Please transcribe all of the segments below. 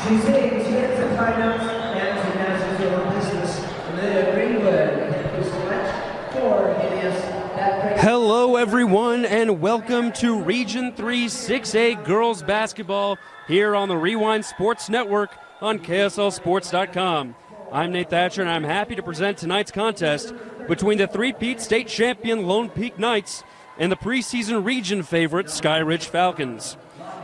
She sings, hits the timeouts, and she manages her own business. Amelia Greenwood, who select for giving us that. Hello, everyone, and welcome to Region 3 6A Girls Basketball here on the Rewind Sports Network on KSLSports.com. I'm Nate Thatcher, and I'm happy to present tonight's contest between the three-peat state champion Lone Peak Knights and the preseason region favorite Skyridge Falcons.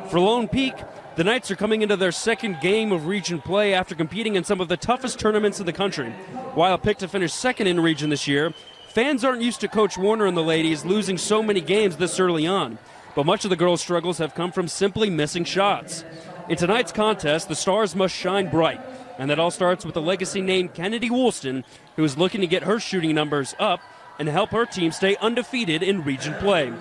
For Lone Peak, the Knights are coming into their second game of region play after competing in some of the toughest tournaments in the country. While picked to finish second in region this year, fans aren't used to Coach Warner and the ladies losing so many games this early on, but much of the girls' struggles have come from simply missing shots. In tonight's contest, the stars must shine bright, and that all starts with the legacy named Kennedy Woolston, who is looking to get her shooting numbers up and help her team stay undefeated in region play.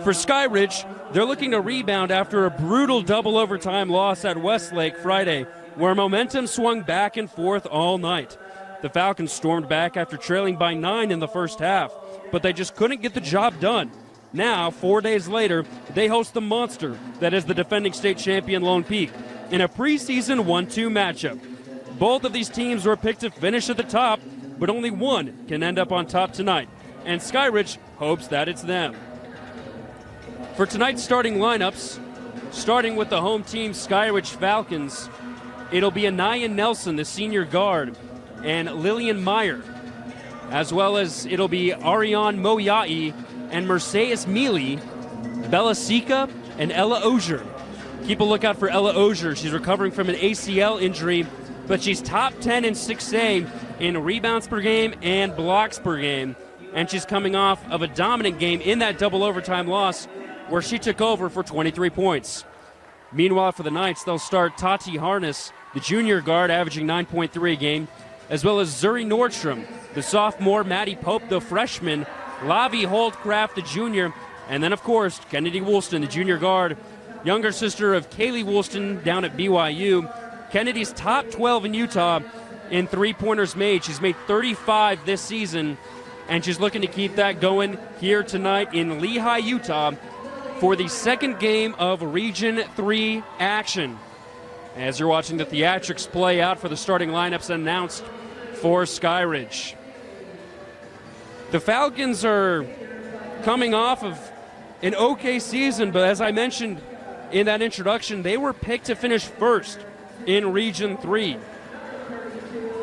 For Skyridge, they're looking to rebound after a brutal double overtime loss at Westlake Friday, where momentum swung back and forth all night. The Falcons stormed back after trailing by 9 in the first half, but they just couldn't get the job done. Now, 4 days later, they host the monster that is the defending state champion Lone Peak in a preseason 1-2 matchup. Both of these teams were picked to finish at the top, but only one can end up on top tonight, and Skyridge hopes that it's them. For tonight's starting lineups, starting with the home team Skyridge Falcons, it'll be Anaya Nelson, the senior guard, and Lillian Meyer, as well as it'll be Ariane Moyai and Mercedes Mealy, Bella Sika, and Ella Ozier. Keep a lookout for Ella Ozier. She's recovering from an ACL injury, but she's top 10 in 6A in rebounds per game and blocks per game, and she's coming off of a dominant game in that double overtime loss where she took over for 23 points. Meanwhile, for the Knights, they'll start Tati Harness, the junior guard, averaging 9.3 a game, as well as Zuri Nordstrom, the sophomore, Maddie Pope, the freshman, Lavi Holdcraft, the junior, and then, of course, Kennedy Woolston, the junior guard, younger sister of Kaylee Woolston down at BYU. Kennedy's top 12 in Utah in three-pointers made. She's made 35 this season, and she's looking to keep that going here tonight in Lehi, Utah, for the second game of Region 3 action. As you're watching the theatrics play out for the starting lineups announced for Skyridge. The Falcons are coming off of an okay season, but as I mentioned in that introduction, they were picked to finish first in Region 3.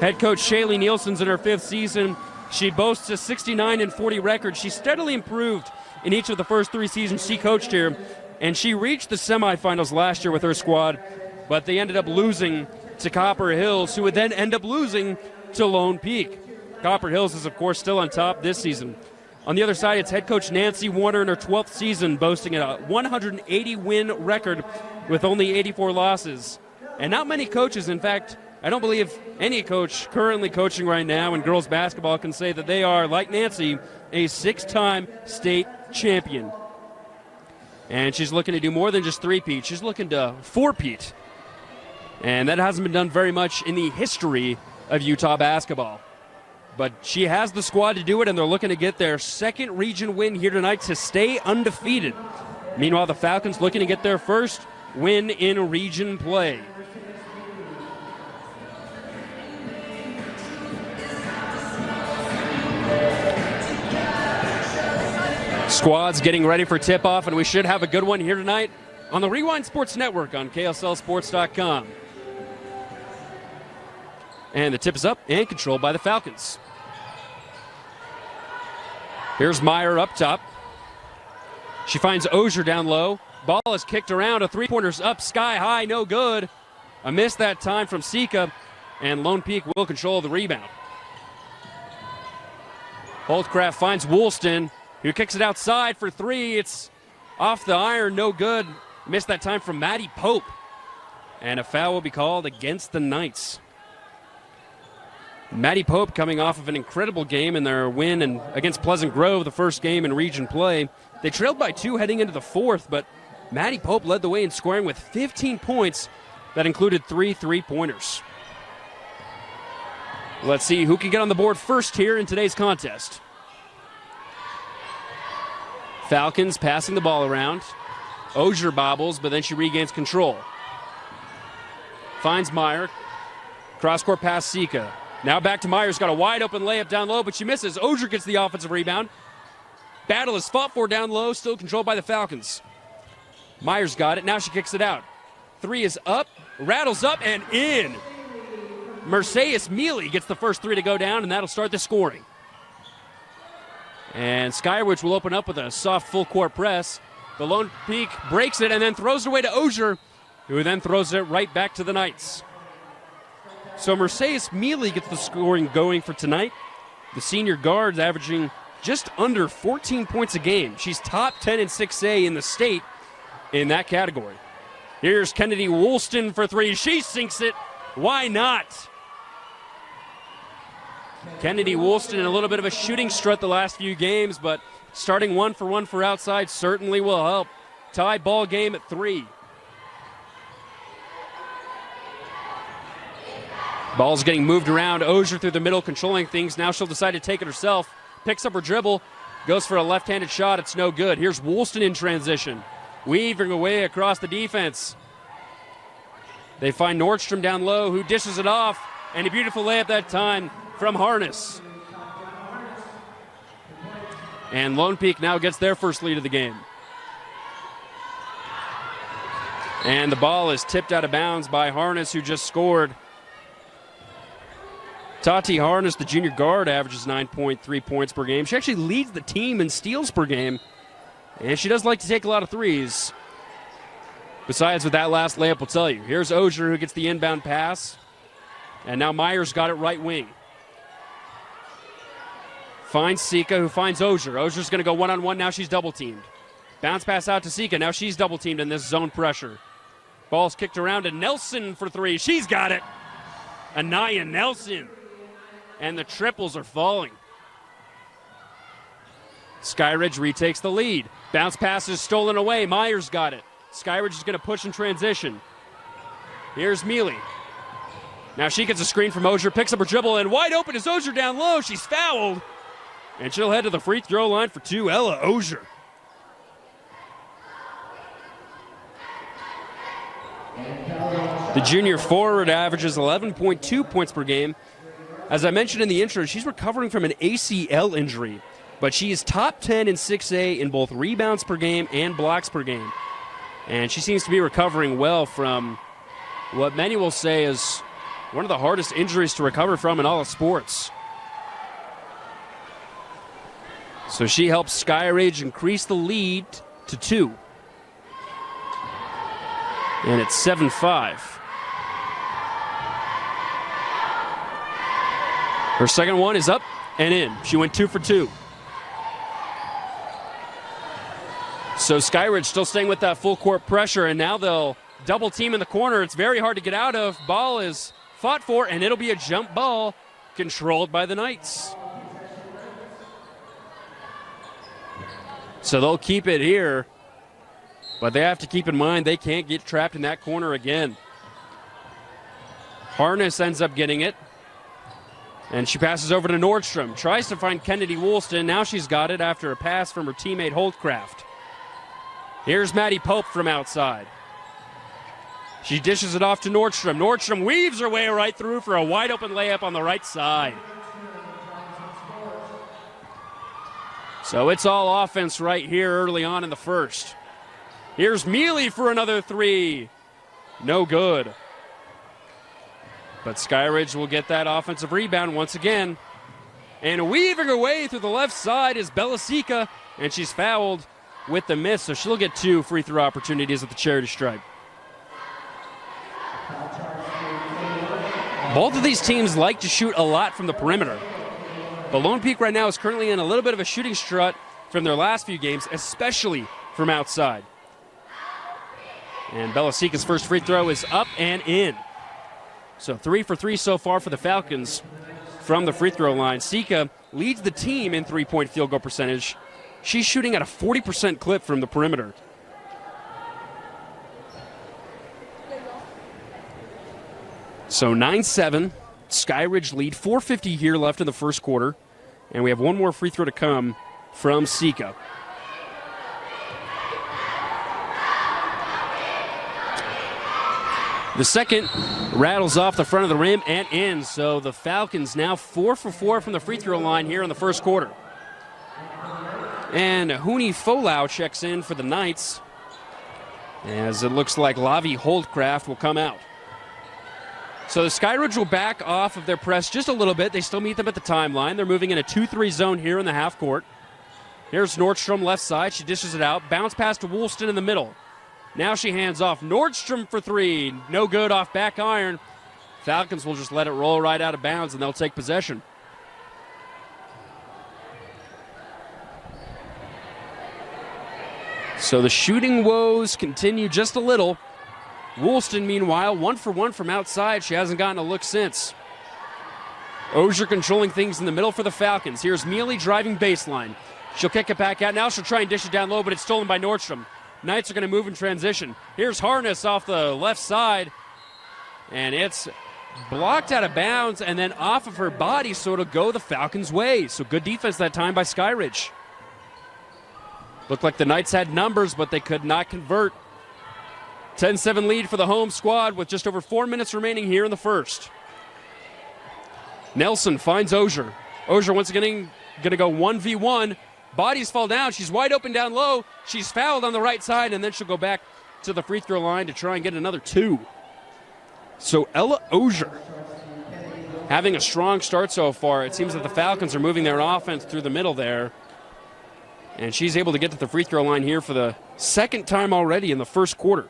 Head coach Shaylee Nielsen's in her fifth season. She boasts a 69-40 record. She steadily improved in each of the first three seasons she coached here, and she reached the semifinals last year with her squad, but they ended up losing to Copper Hills, who would then end up losing to Lone Peak. Copper Hills is, of course, still on top this season. On the other side, it's head coach Nancy Warner in her 12th season, boasting a 180-win record with only 84 losses. And not many coaches, in fact, I don't believe any coach currently coaching right now in girls basketball can say that they are, like Nancy, a 6-time state champion. And she's looking to do more than just three-peat. She's looking to four-peat. And that hasn't been done very much in the history of Utah basketball. But she has the squad to do it, and they're looking to get their second region win here tonight to stay undefeated. Meanwhile, the Falcons looking to get their first win in region play. Squad's getting ready for tip-off, and we should have a good one here tonight on the Rewind Sports Network on KSLSports.com. And the tip is up and controlled by the Falcons. Here's Meyer up top. She finds Ozier down low. Ball is kicked around. A three-pointer's up sky high, no good. A miss that time from Sika, and Lone Peak will control the rebound. Holdcraft finds Woolston, who kicks it outside for three. It's off the iron, no good. Missed that time from Maddie Pope. And a foul will be called against the Knights. Maddie Pope coming off of an incredible game in their win against Pleasant Grove, the first game in region play. They trailed by 2 heading into the fourth, but Maddie Pope led the way in scoring with 15 points that included 3 three-pointers. Let's see who can get on the board first here in today's contest. Falcons passing the ball around. Ozier bobbles, but then she regains control. finds Meyer. Cross-court pass, Sika. Now back to Myers, got a wide-open layup down low, but she misses. Ogier gets the offensive rebound. Battle is fought for down low, still controlled by the Falcons. Myers got it, now she kicks it out. Three is up, rattles up, and in. Mercedes Mealy gets the first three to go down, and that'll start the scoring. And Skyridge will open up with a soft full-court press. The Lone Peak breaks it and then throws it away to Ogier, who then throws it right back to the Knights. So Mercedes Mealy gets the scoring going for tonight. The senior guard's averaging just under 14 points a game. She's top 10 in 6A in the state in that category. Here's Kennedy Woolston for three. She sinks it. Why not? Kennedy Woolston in a little bit of a shooting strut the last few games, but starting 1 for 1 for outside certainly will help. Tie ball game at 3. Ball's getting moved around. Ogier through the middle, controlling things. Now she'll decide to take it herself. Picks up her dribble, goes for a left-handed shot. It's no good. Here's Woolston in transition, weaving away across the defense. They find Nordstrom down low, who dishes it off, and a beautiful layup that time from Harness. And Lone Peak now gets their first lead of the game. And the ball is tipped out of bounds by Harness, who just scored. Tati Harness, the junior guard, averages 9.3 points per game. She actually leads the team in steals per game, and she does like to take a lot of threes. Besides what that last layup will tell you. Here's Ogier, who gets the inbound pass, and now Myers got it right wing. Finds Sika, who finds Ogier. Ozier's going to go one-on-one. Now she's double-teamed. Bounce pass out to Sika. Now she's double-teamed in this zone pressure. Ball's kicked around to Nelson for three. She's got it. Anaya Nelson. And the triples are falling. Skyridge retakes the lead. Bounce pass is stolen away. Myers got it. Skyridge is going to push in transition. Here's Mealy. Now she gets a screen from Ogier, picks up her dribble, and wide open is Ogier down low. She's fouled. And she'll head to the free throw line for two. Ella Ogier. The junior forward averages 11.2 points per game. As I mentioned in the intro, she's recovering from an ACL injury, but she is top 10 in 6A in both rebounds per game and blocks per game. And she seems to be recovering well from what many will say is one of the hardest injuries to recover from in all of sports. So she helps Skyridge increase the lead to 2. And it's 7-5. Her second one is up and in. She went 2 for 2. So Skyridge still staying with that full court pressure, and now they'll double team in the corner. It's very hard to get out of. Ball is fought for, and it'll be a jump ball controlled by the Knights. So they'll keep it here, but they have to keep in mind they can't get trapped in that corner again. Harness ends up getting it. And she passes over to Nordstrom. Tries to find Kennedy Woolston. Now she's got it after a pass from her teammate Holdcraft. Here's Maddie Pope from outside. She dishes it off to Nordstrom. Nordstrom weaves her way right through for a wide open layup on the right side. So it's all offense right here early on in the first. Here's Mealy for another three. No good. But Skyridge will get that offensive rebound once again. And weaving her way through the left side is Belasika, and she's fouled with the miss, so she'll get 2 free throw opportunities at the charity stripe. Both of these teams like to shoot a lot from the perimeter. But Lone Peak right now is currently in a little bit of a shooting strut from their last few games, especially from outside. And Belasika's first free throw is up and in. So 3 for 3 so far for the Falcons from the free throw line. Sika leads the team in three-point field goal percentage. She's shooting at a 40% clip from the perimeter. So 9-7, Skyridge lead, 4:50 here left in the first quarter. And we have one more free throw to come from Sika. The second rattles off the front of the rim and in, so the Falcons now 4 for 4 from the free throw line here in the first quarter. And Huni Folau checks in for the Knights, as it looks like Lavi Holdcraft will come out. So the Skyridge will back off of their press just a little bit. They still meet them at the timeline. They're moving in a 2-3 zone here in the half court. Here's Nordstrom left side. She dishes it out. Bounce pass to Woolston in the middle. Now she hands off. Nordstrom for three. No good off back iron. Falcons will just let it roll right out of bounds, and they'll take possession. So the shooting woes continue just a little. Woolston, meanwhile, 1 for 1 from outside. She hasn't gotten a look since. Ogier controlling things in the middle for the Falcons. Here's Mealy driving baseline. She'll kick it back out. Now she'll try and dish it down low, but it's stolen by Nordstrom. Knights are going to move in transition. Here's Harness off the left side, and it's blocked out of bounds and then off of her body, so it'll go the Falcons' way. So good defense that time by Skyridge. Looked like the Knights had numbers, but they could not convert. 10-7 lead for the home squad with just over 4 minutes remaining here in the first. Nelson finds Ogier. Ogier once again going to go 1v1. Bodies fall down. She's wide open down low. She's fouled on the right side, and then she'll go back to the free throw line to try and get another 2. So Ella Ogier having a strong start so far. It seems that the Falcons are moving their offense through the middle there. And she's able to get to the free throw line here for the second time already in the first quarter.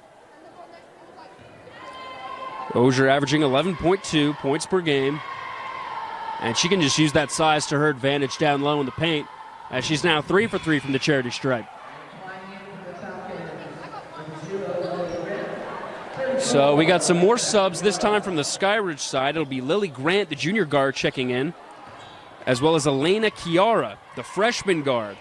Ogier averaging 11.2 points per game. And she can just use that size to her advantage down low in the paint, as she's now 3 for 3 from the charity stripe. So we got some more subs, this time from the Skyridge side. It'll be Lily Grant, the junior guard, checking in, as well as Elena Chiara, the freshman guard.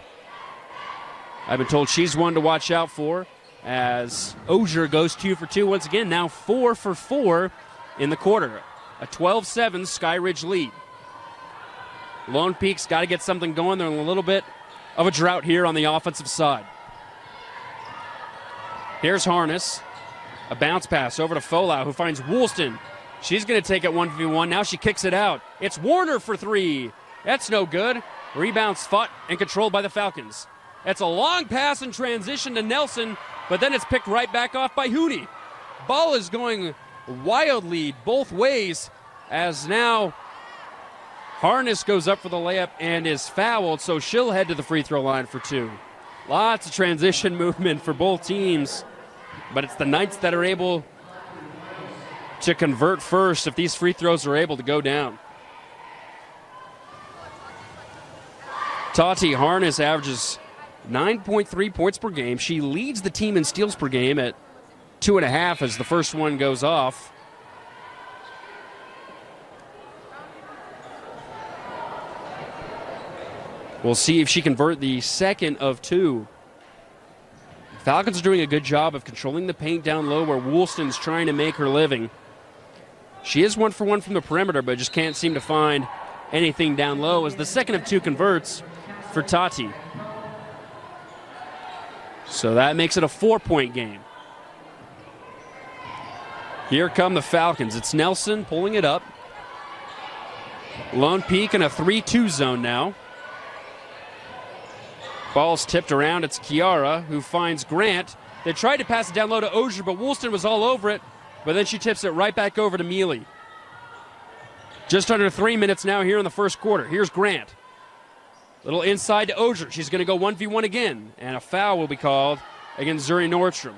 I've been told she's one to watch out for, as Ogier goes 2 for 2 once again, now 4 for 4 in the quarter. A 12-7 Skyridge lead. Lone Peak's got to get something going. They're in a little bit of a drought here on the offensive side. Here's Harness. A bounce pass over to Folau, who finds Woolston. She's going to take it 1v1. Now she kicks it out. It's Warner for 3. That's no good. Rebounds fought and controlled by the Falcons. That's a long pass in transition to Nelson, but then it's picked right back off by Hootie. Ball is going wildly both ways, as now Harness goes up for the layup and is fouled, so she'll head to the free throw line for 2. Lots of transition movement for both teams, but it's the Knights that are able to convert first if these free throws are able to go down. Tati Harness averages 9.3 points per game. She leads the team in steals per game at 2.5 as the first one goes off. We'll see if she can convert the second of 2. Falcons are doing a good job of controlling the paint down low where Woolston's trying to make her living. She is 1 for 1 from the perimeter, but just can't seem to find anything down low as the second of 2 converts for Tati. So that makes it a 4-point game. Here come the Falcons. It's Nelson pulling it up. Lone Peak in a 3-2 zone now. Ball's tipped around. It's Chiara who finds Grant. They tried to pass it down low to Ogier, but Woolston was all over it. But then she tips it right back over to Mealy. Just under 3 minutes now here in the first quarter. Here's Grant. Little inside to Ogier. She's going to go 1v1 again. And a foul will be called against Zuri Nordstrom.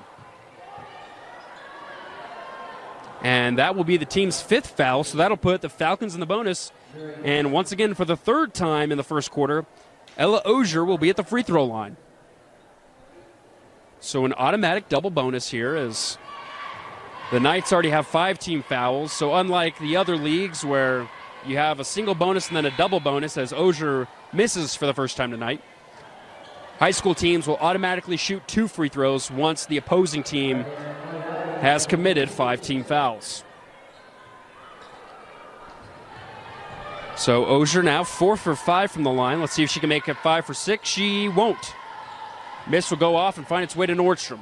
And that will be the team's 5th foul, so that'll put the Falcons in the bonus. And once again, for the 3rd time in the first quarter, Ella Ogier will be at the free throw line. So an automatic double bonus here, as the Knights already have 5 team fouls. So unlike the other leagues where you have a single bonus and then a double bonus, as Ogier misses for the first time tonight, high school teams will automatically shoot 2 free throws once the opposing team has committed 5 team fouls. So Ogier now 4 for 5 from the line. Let's see if she can make it 5 for 6. She won't. Miss will go off and find its way to Nordstrom.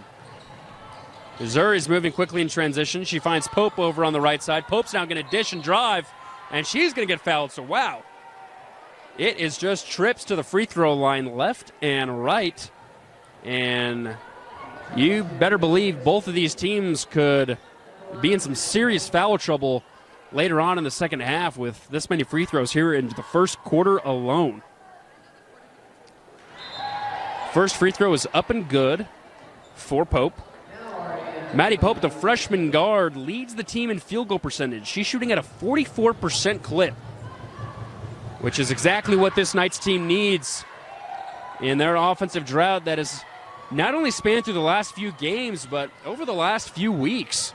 Missouri's moving quickly in transition. She finds Pope over on the right side. Pope's now going to dish and drive, and she's going to get fouled. So, wow. It is just trips to the free throw line left and right. And you better believe both of these teams could be in some serious foul trouble later on in the second half with this many free throws here in the first quarter alone. First free throw is up and good for Pope. Maddie Pope, the freshman guard, leads the team in field goal percentage. She's shooting at a 44% clip, which is exactly what this Knights team needs in their offensive drought that has not only spanned through the last few games, but over the last few weeks.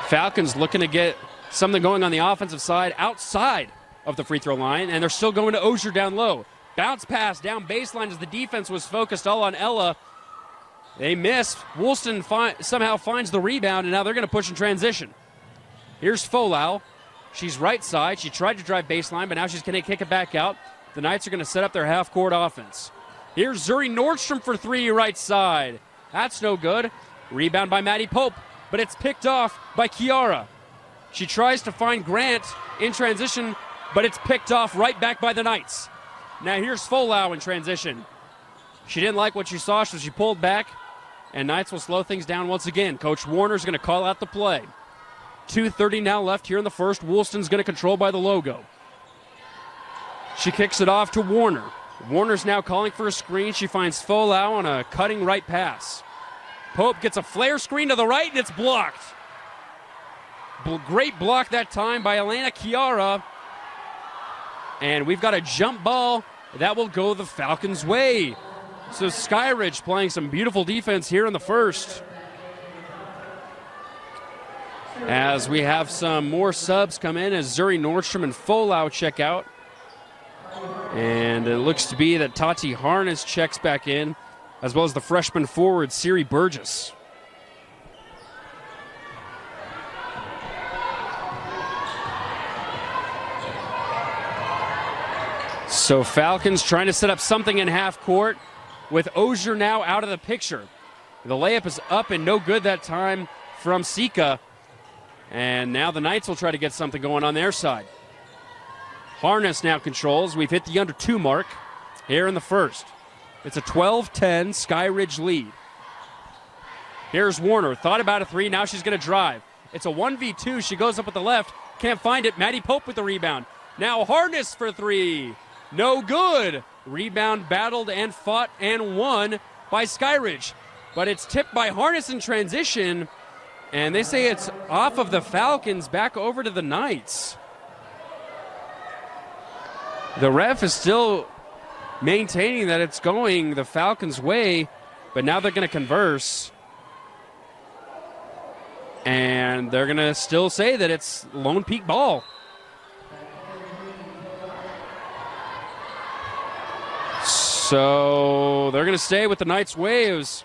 Falcons looking to get something going on the offensive side outside of the free throw line, and they're still going to Ozier down low. Bounce pass down baseline as the defense was focused all on Ella. They miss. Woolston somehow finds the rebound, and now they're going to push in transition. Here's Folau. She's right side. She tried to drive baseline, but now she's going to kick it back out. The Knights are going to set up their half-court offense. Here's Zuri Nordstrom for three, right side. That's no good. Rebound by Maddie Pope, but it's picked off by Kiara. She tries to find Grant in transition, but it's picked off right back by the Knights. Now here's Folau in transition. She didn't like what she saw, so she pulled back, and Knights will slow things down once again. Coach Warner's going to call out the play. 2:30 now left here in the first. Woolston's going to control by the logo. She kicks it off to Warner. Warner's now calling for a screen. She finds Folau on a cutting right pass. Pope gets a flare screen to the right, and it's blocked. Great block that time by Elena Chiara. And we've got a jump ball that will go the Falcons' way. So Skyridge playing some beautiful defense here in the first. As we have some more subs come in as Zuri Nordstrom and Folau check out. And it looks to be that Tati Harness checks back in, as well as the freshman forward, Siri Burgess. So Falcons trying to set up something in half court with Ozier now out of the picture. The layup is up and no good that time from Sika. And now the Knights will try to get something going on their side. Harness now controls. We've hit the under 2 mark here in the first. It's a 12-10 Skyridge lead. Here's Warner. Thought about a three. Now she's going to drive. It's a 1v2. She goes up with the left. Can't find it. Maddie Pope with the rebound. Now Harness for three. No good. Rebound battled and fought and won by Skyridge. But it's tipped by Harness in transition. And they say it's off of the Falcons back over to the Knights. The ref is still maintaining that it's going the Falcons' way, but now they're going to converse. And they're going to still say that it's Lone Peak ball. So they're going to stay with the Knights' way. It was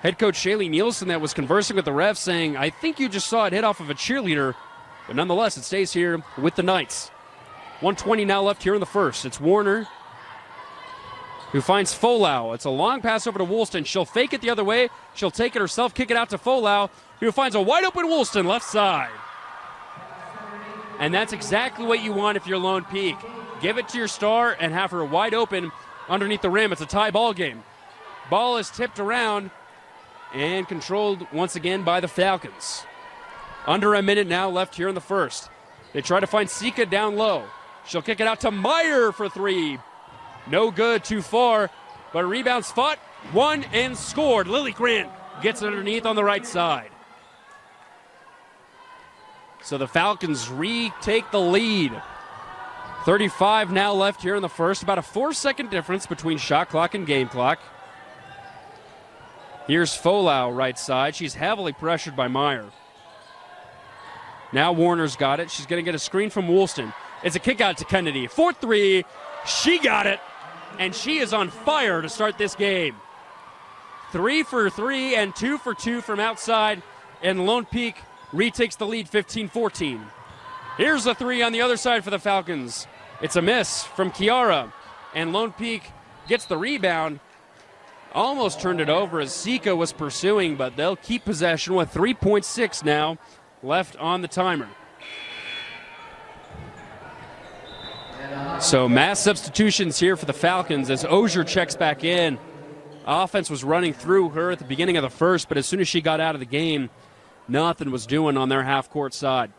head coach Shaylee Nielsen that was conversing with the ref saying, I think you just saw it hit off of a cheerleader. But nonetheless, it stays here with the Knights. 1:20 now left here in the first. It's Warner who finds Folau. It's a long pass over to Woolston. She'll fake it the other way. She'll take it herself, kick it out to Folau, who finds a wide open Woolston left side. And that's exactly what you want if you're Lone Peak. Give it to your star and have her wide open underneath the rim. It's a tie ball game. Ball is tipped around and controlled once again by the Falcons. Under a minute now left here in the first. They try to find Sika down low. She'll kick it out to Meyer for three. No good, too far, but rebounds fought, won, and scored. Lily Grant gets it underneath on the right side. So the Falcons retake the lead. 35 now left here in the first. About a 4-second difference between shot clock and game clock. Here's Folau right side. She's heavily pressured by Meyer. Now Warner's got it. She's going to get a screen from Woolston. It's a kick out to Kennedy. 4-3. She got it. And she is on fire to start this game. 3 for 3 and 2 for 2 from outside. And Lone Peak retakes the lead 15-14. Here's a three on the other side for the Falcons. It's a miss from Kiara. And Lone Peak gets the rebound almost turned it over as Sika was pursuing, but they'll keep possession with 3.6 now left on the timer. So mass substitutions here for the Falcons as Ogier checks back in. Offense was running through her at the beginning of the first, but as soon as she got out of the game, nothing was doing on their half-court side.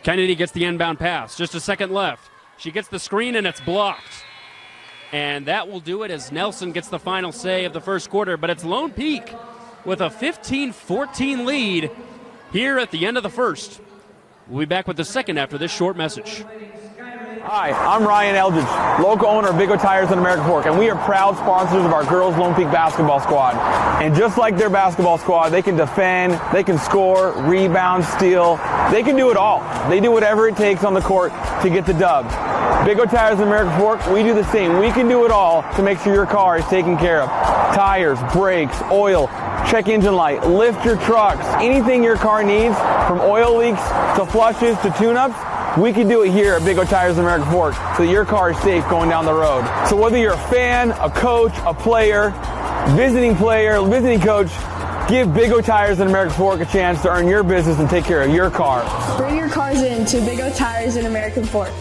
Kennedy gets the inbound pass, just a second left. She gets the screen and it's blocked. And that will do it as Nelson gets the final say of the first quarter, but it's Lone Peak with a 15-14 lead here at the end of the first. We'll be back with the second after this short message. Hi, I'm Ryan Eldridge, local owner of Big O Tires in American Fork, and we are proud sponsors of our girls Lone Peak basketball squad. And just like their basketball squad, they can defend, they can score, rebound, steal. They can do it all. They do whatever it takes on the court to get the dub. Big O Tires in American Fork, we do the same. We can do it all to make sure your car is taken care of. Tires, brakes, oil, check engine light, lift your trucks, anything your car needs, from oil leaks to flushes to tune-ups, we can do it here at Big O Tires in American Fork so that your car is safe going down the road. So whether you're a fan, a coach, a player, visiting coach, give Big O Tires in American Fork a chance to earn your business and take care of your car. Bring your cars in to Big O Tires in American Fork.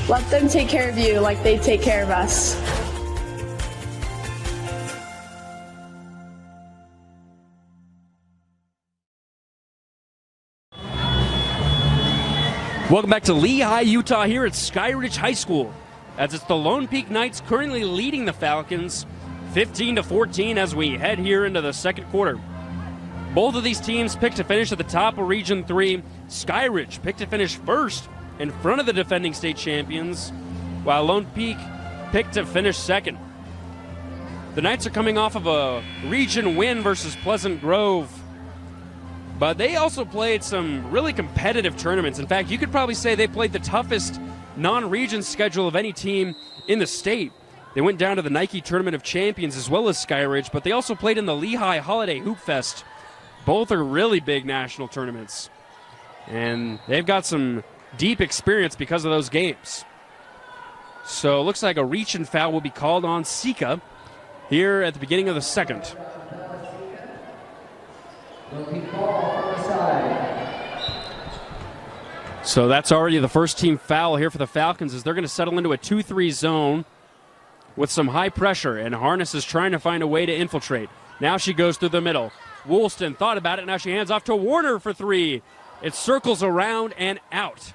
Let them take care of you like they take care of us. Welcome back to Lehigh, Utah here at Skyridge High School, as it's the Lone Peak Knights currently leading the Falcons 15-14 as we head here into the second quarter. Both of these teams picked to finish at the top of Region 3. Skyridge picked to finish first in front of the defending state champions, while Lone Peak picked to finish second. The Knights are coming off of a region win versus Pleasant Grove, but they also played some really competitive tournaments. In fact, you could probably say they played the toughest non-region schedule of any team in the state. They went down to the Nike Tournament of Champions as well as Skyridge, but they also played in the Lehigh Holiday Hoop Fest. Both are really big national tournaments, and they've got some deep experience because of those games. So it looks like a reach and foul will be called on Sika here at the beginning of the second. So that's already the first team foul here for the Falcons, as they're going to settle into a 2-3 zone with some high pressure, and Harness is trying to find a way to infiltrate. Now she goes through the middle. Woolston thought about it. Now she hands off to Warner for three. It circles around and out.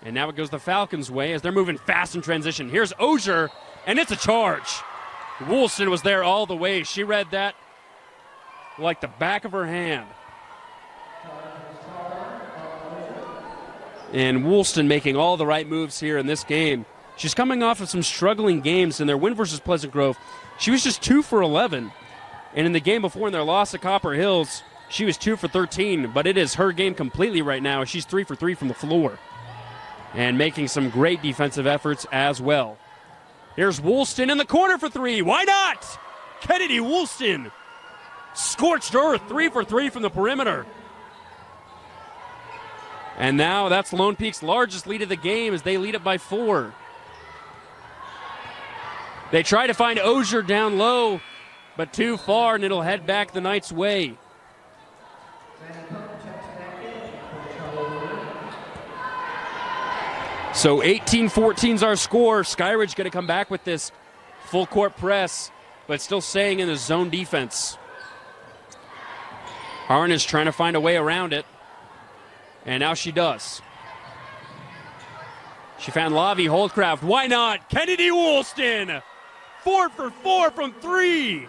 And now it goes the Falcons' way as they're moving fast in transition. Here's Ogier, and it's a charge. Woolston was there all the way. She read that like the back of her hand. And Woolston making all the right moves here in this game. She's coming off of some struggling games in their win versus Pleasant Grove. She was just 2 for 11. And in the game before, in their loss to Copper Hills, she was 2 for 13. But it is her game completely right now. She's 3 for 3 from the floor, and making some great defensive efforts as well. Here's Woolston in the corner for three. Why not? Kennedy Woolston. Scorched earth, 3 for 3 from the perimeter. And now that's Lone Peak's largest lead of the game as they lead it by 4. They try to find Ogier down low, but too far, and it'll head back the Knights' way. So 18-14 is our score. Skyridge going to come back with this full court press, but still staying in the zone defense. Harness trying to find a way around it, and now she does. She found Lavi Holdcraft. Why not? Kennedy Woolston, 4 for 4 from 3.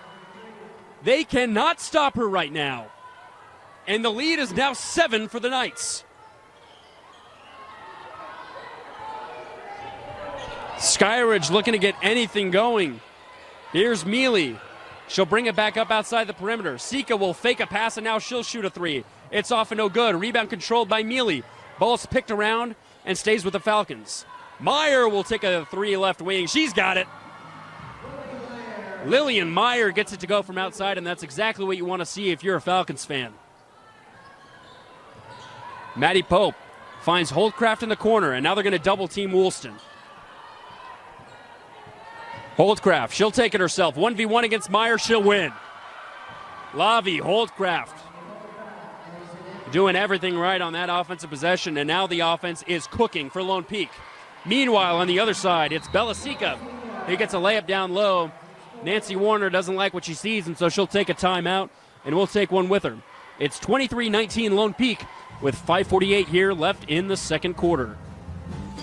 They cannot stop her right now, and the lead is now 7 for the Knights. Skyridge looking to get anything going. Here's Mealy. She'll bring it back up outside the perimeter. Sika will fake a pass, and now she'll shoot a three. It's off and no good. Rebound controlled by Mealy. Ball's picked around and stays with the Falcons. Meyer will take a three left wing. She's got it. Lillian Meyer gets it to go from outside, and that's exactly what you want to see if you're a Falcons fan. Maddie Pope finds Holdcraft in the corner, and now they're going to double team Woolston. Holdcraft, she'll take it herself. 1v1 against Meyer, she'll win. Lavi, Holdcraft, doing everything right on that offensive possession, and now the offense is cooking for Lone Peak. Meanwhile, on the other side, it's Belasica who gets a layup down low. Nancy Warner doesn't like what she sees, and so she'll take a timeout, and we'll take one with her. It's 23-19 Lone Peak with 5:48 here left in the second quarter.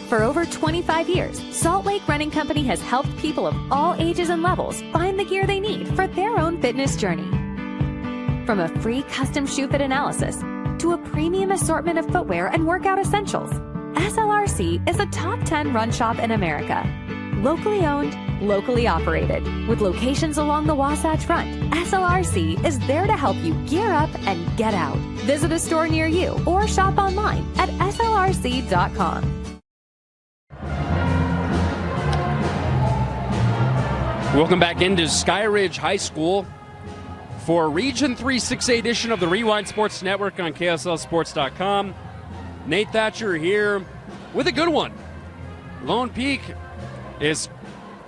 For over 25 years, Salt Lake Running Company has helped people of all ages and levels find the gear they need for their own fitness journey. From a free custom shoe fit analysis to a premium assortment of footwear and workout essentials, SLRC is a top 10 run shop in America. Locally owned, locally operated. With locations along the Wasatch Front, SLRC is there to help you gear up and get out. Visit a store near you or shop online at slrc.com. Welcome back into Skyridge High School for Region 3 6A edition of the Rewind Sports Network on KSLSports.com. Nate Thatcher here with a good one. Lone Peak is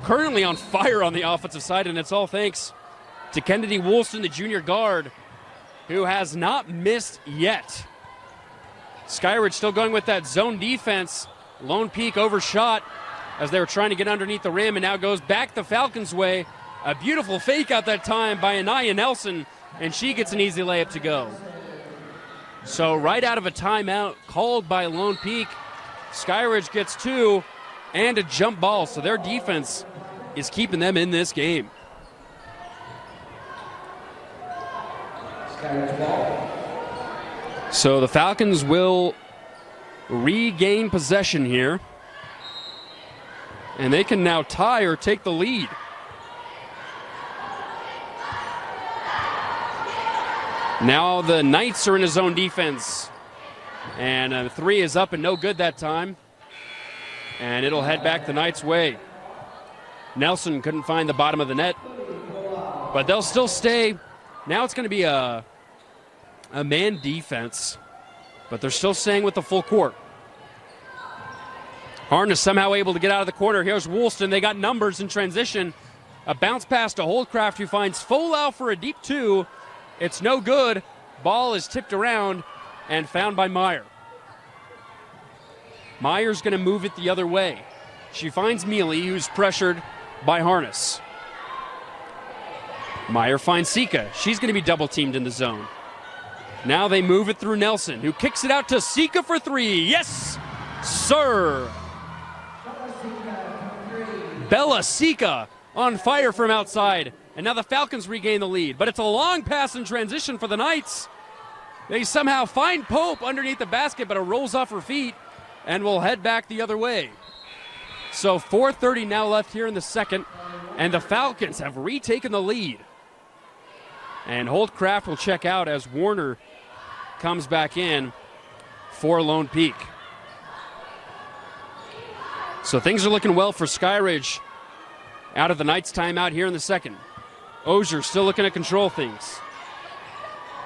currently on fire on the offensive side, and it's all thanks to Kennedy Woolston, the junior guard, who has not missed yet. Skyridge still going with that zone defense. Lone Peak overshot as they were trying to get underneath the rim, and now goes back the Falcons' way. A beautiful fake out that time by Anaya Nelson, and she gets an easy layup to go. So right out of a timeout called by Lone Peak, Skyridge gets two and a jump ball, so their defense is keeping them in this game. So the Falcons will regain possession here, and they can now tie or take the lead. Now the Knights are in a zone defense, and a three is up and no good that time, and it'll head back the Knights' way. Nelson couldn't find the bottom of the net, but they'll still stay. Now it's going to be a man defense, but they're still staying with the full court. Harness somehow able to get out of the corner. Here's Woolston. They got numbers in transition. A bounce pass to Holdcraft, who finds Folau for a deep two. It's no good. Ball is tipped around and found by Meyer. Meyer's going to move it the other way. She finds Mealy, who's pressured by Harness. Meyer finds Sika. She's going to be double teamed in the zone. Now they move it through Nelson, who kicks it out to Sika for three. Yes, sir. Bella Sika on fire from outside. And now the Falcons regain the lead. But it's a long pass in transition for the Knights. They somehow find Pope underneath the basket, but it rolls off her feet and will head back the other way. So 4:30 now left here in the second, and the Falcons have retaken the lead. And Holdcraft will check out as Warner comes back in for Lone Peak. So things are looking well for Skyridge out of the Knights' timeout here in the second. Ozier still looking to control things.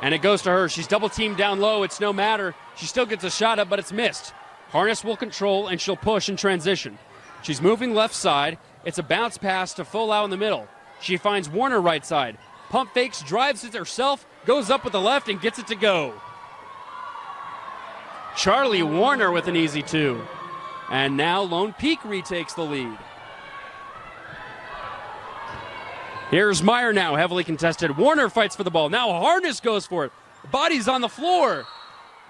And it goes to her. She's double teamed down low. It's no matter. She still gets a shot up, but it's missed. Harness will control, and she'll push in transition. She's moving left side. It's a bounce pass to Folau in the middle. She finds Warner right side. Pump fakes, drives it herself, goes up with the left, and gets it to go. Charlie Warner with an easy two. And now Lone Peak retakes the lead. Here's Meyer now, heavily contested. Warner fights for the ball. Now Harness goes for it. Body's on the floor.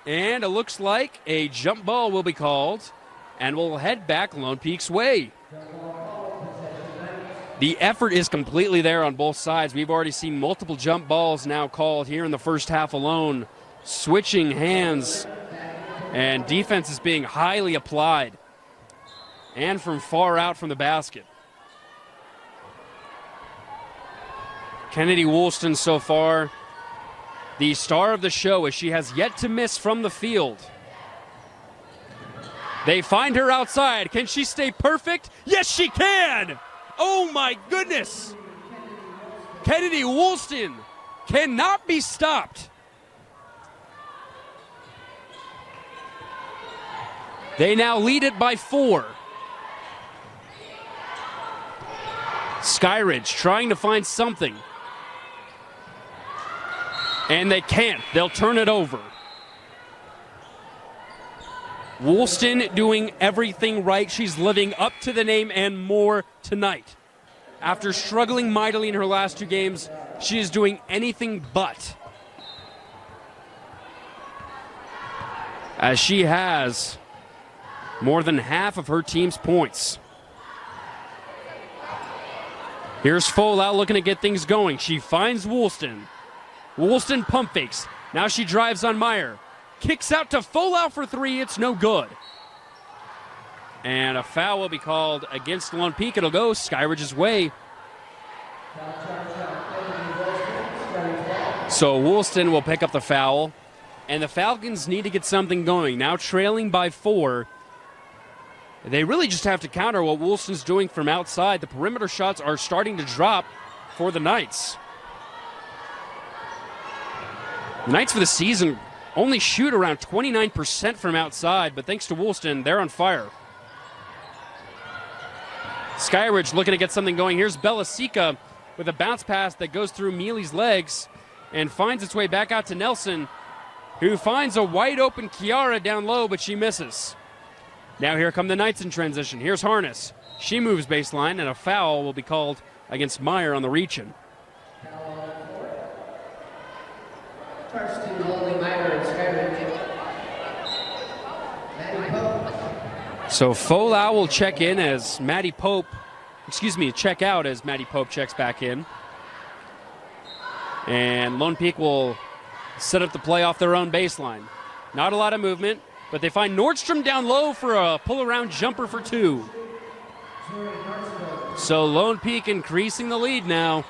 And it looks like a jump ball will be called, and we'll head back Lone Peak's way. The effort is completely there on both sides. We've already seen multiple jump balls now called here in the first half alone. Switching hands, and defense is being highly applied. And from far out from the basket. Kennedy Woolston so far, the star of the show, as she has yet to miss from the field. They find her outside. Can she stay perfect? Yes, she can! Oh my goodness! Kennedy Woolston cannot be stopped. They now lead it by 4. Skyridge trying to find something. And they can't. They'll turn it over. Woolston doing everything right. She's living up to the name and more tonight. After struggling mightily in her last 2 games, she is doing anything but. As she has more than half of her team's points. Here's Folau looking to get things going. She finds Woolston. Woolston pump fakes. Now she drives on Meyer. Kicks out to Folau for 3. It's no good. And a foul will be called against Lone Peak. It'll go Skyridge's way. So Woolston will pick up the foul. And the Falcons need to get something going. Now trailing by 4. They really just have to counter what Woolston's doing from outside. The perimeter shots are starting to drop for the Knights. The Knights for the season only shoot around 29% from outside, but thanks to Woolston, they're on fire. Skyridge looking to get something going. Here's Belasica with a bounce pass that goes through Mealy's legs and finds its way back out to Nelson, who finds a wide open Kiara down low, but she misses. Now here come the Knights in transition. Here's Harness. She moves baseline, and a foul will be called against Meyer on the reach-in. Starts to Lonely Meyer and Skyridge. Maddie Pope. So Folau will check out as Maddie Pope checks back in. And Lone Peak will set up the play off their own baseline. Not a lot of movement, but they find Nordstrom down low for a pull-around jumper for 2. So Lone Peak increasing the lead now.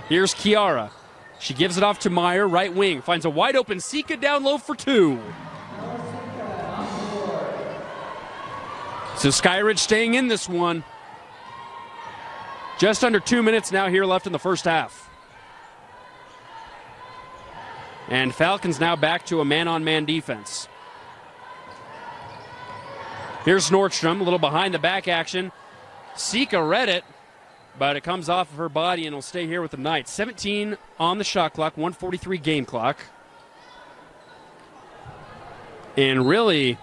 Here's Kiara. She gives it off to Meyer, right wing. Finds a wide open Sika down low for 2. So Skyridge staying in this one. Just under 2 minutes now here left in the first half. And Falcons now back to a man-on-man defense. Here's Nordstrom, a little behind the back action. Sika read it, but it comes off of her body and will stay here with the Knights. 17 on the shot clock, 1:43 game clock. And really,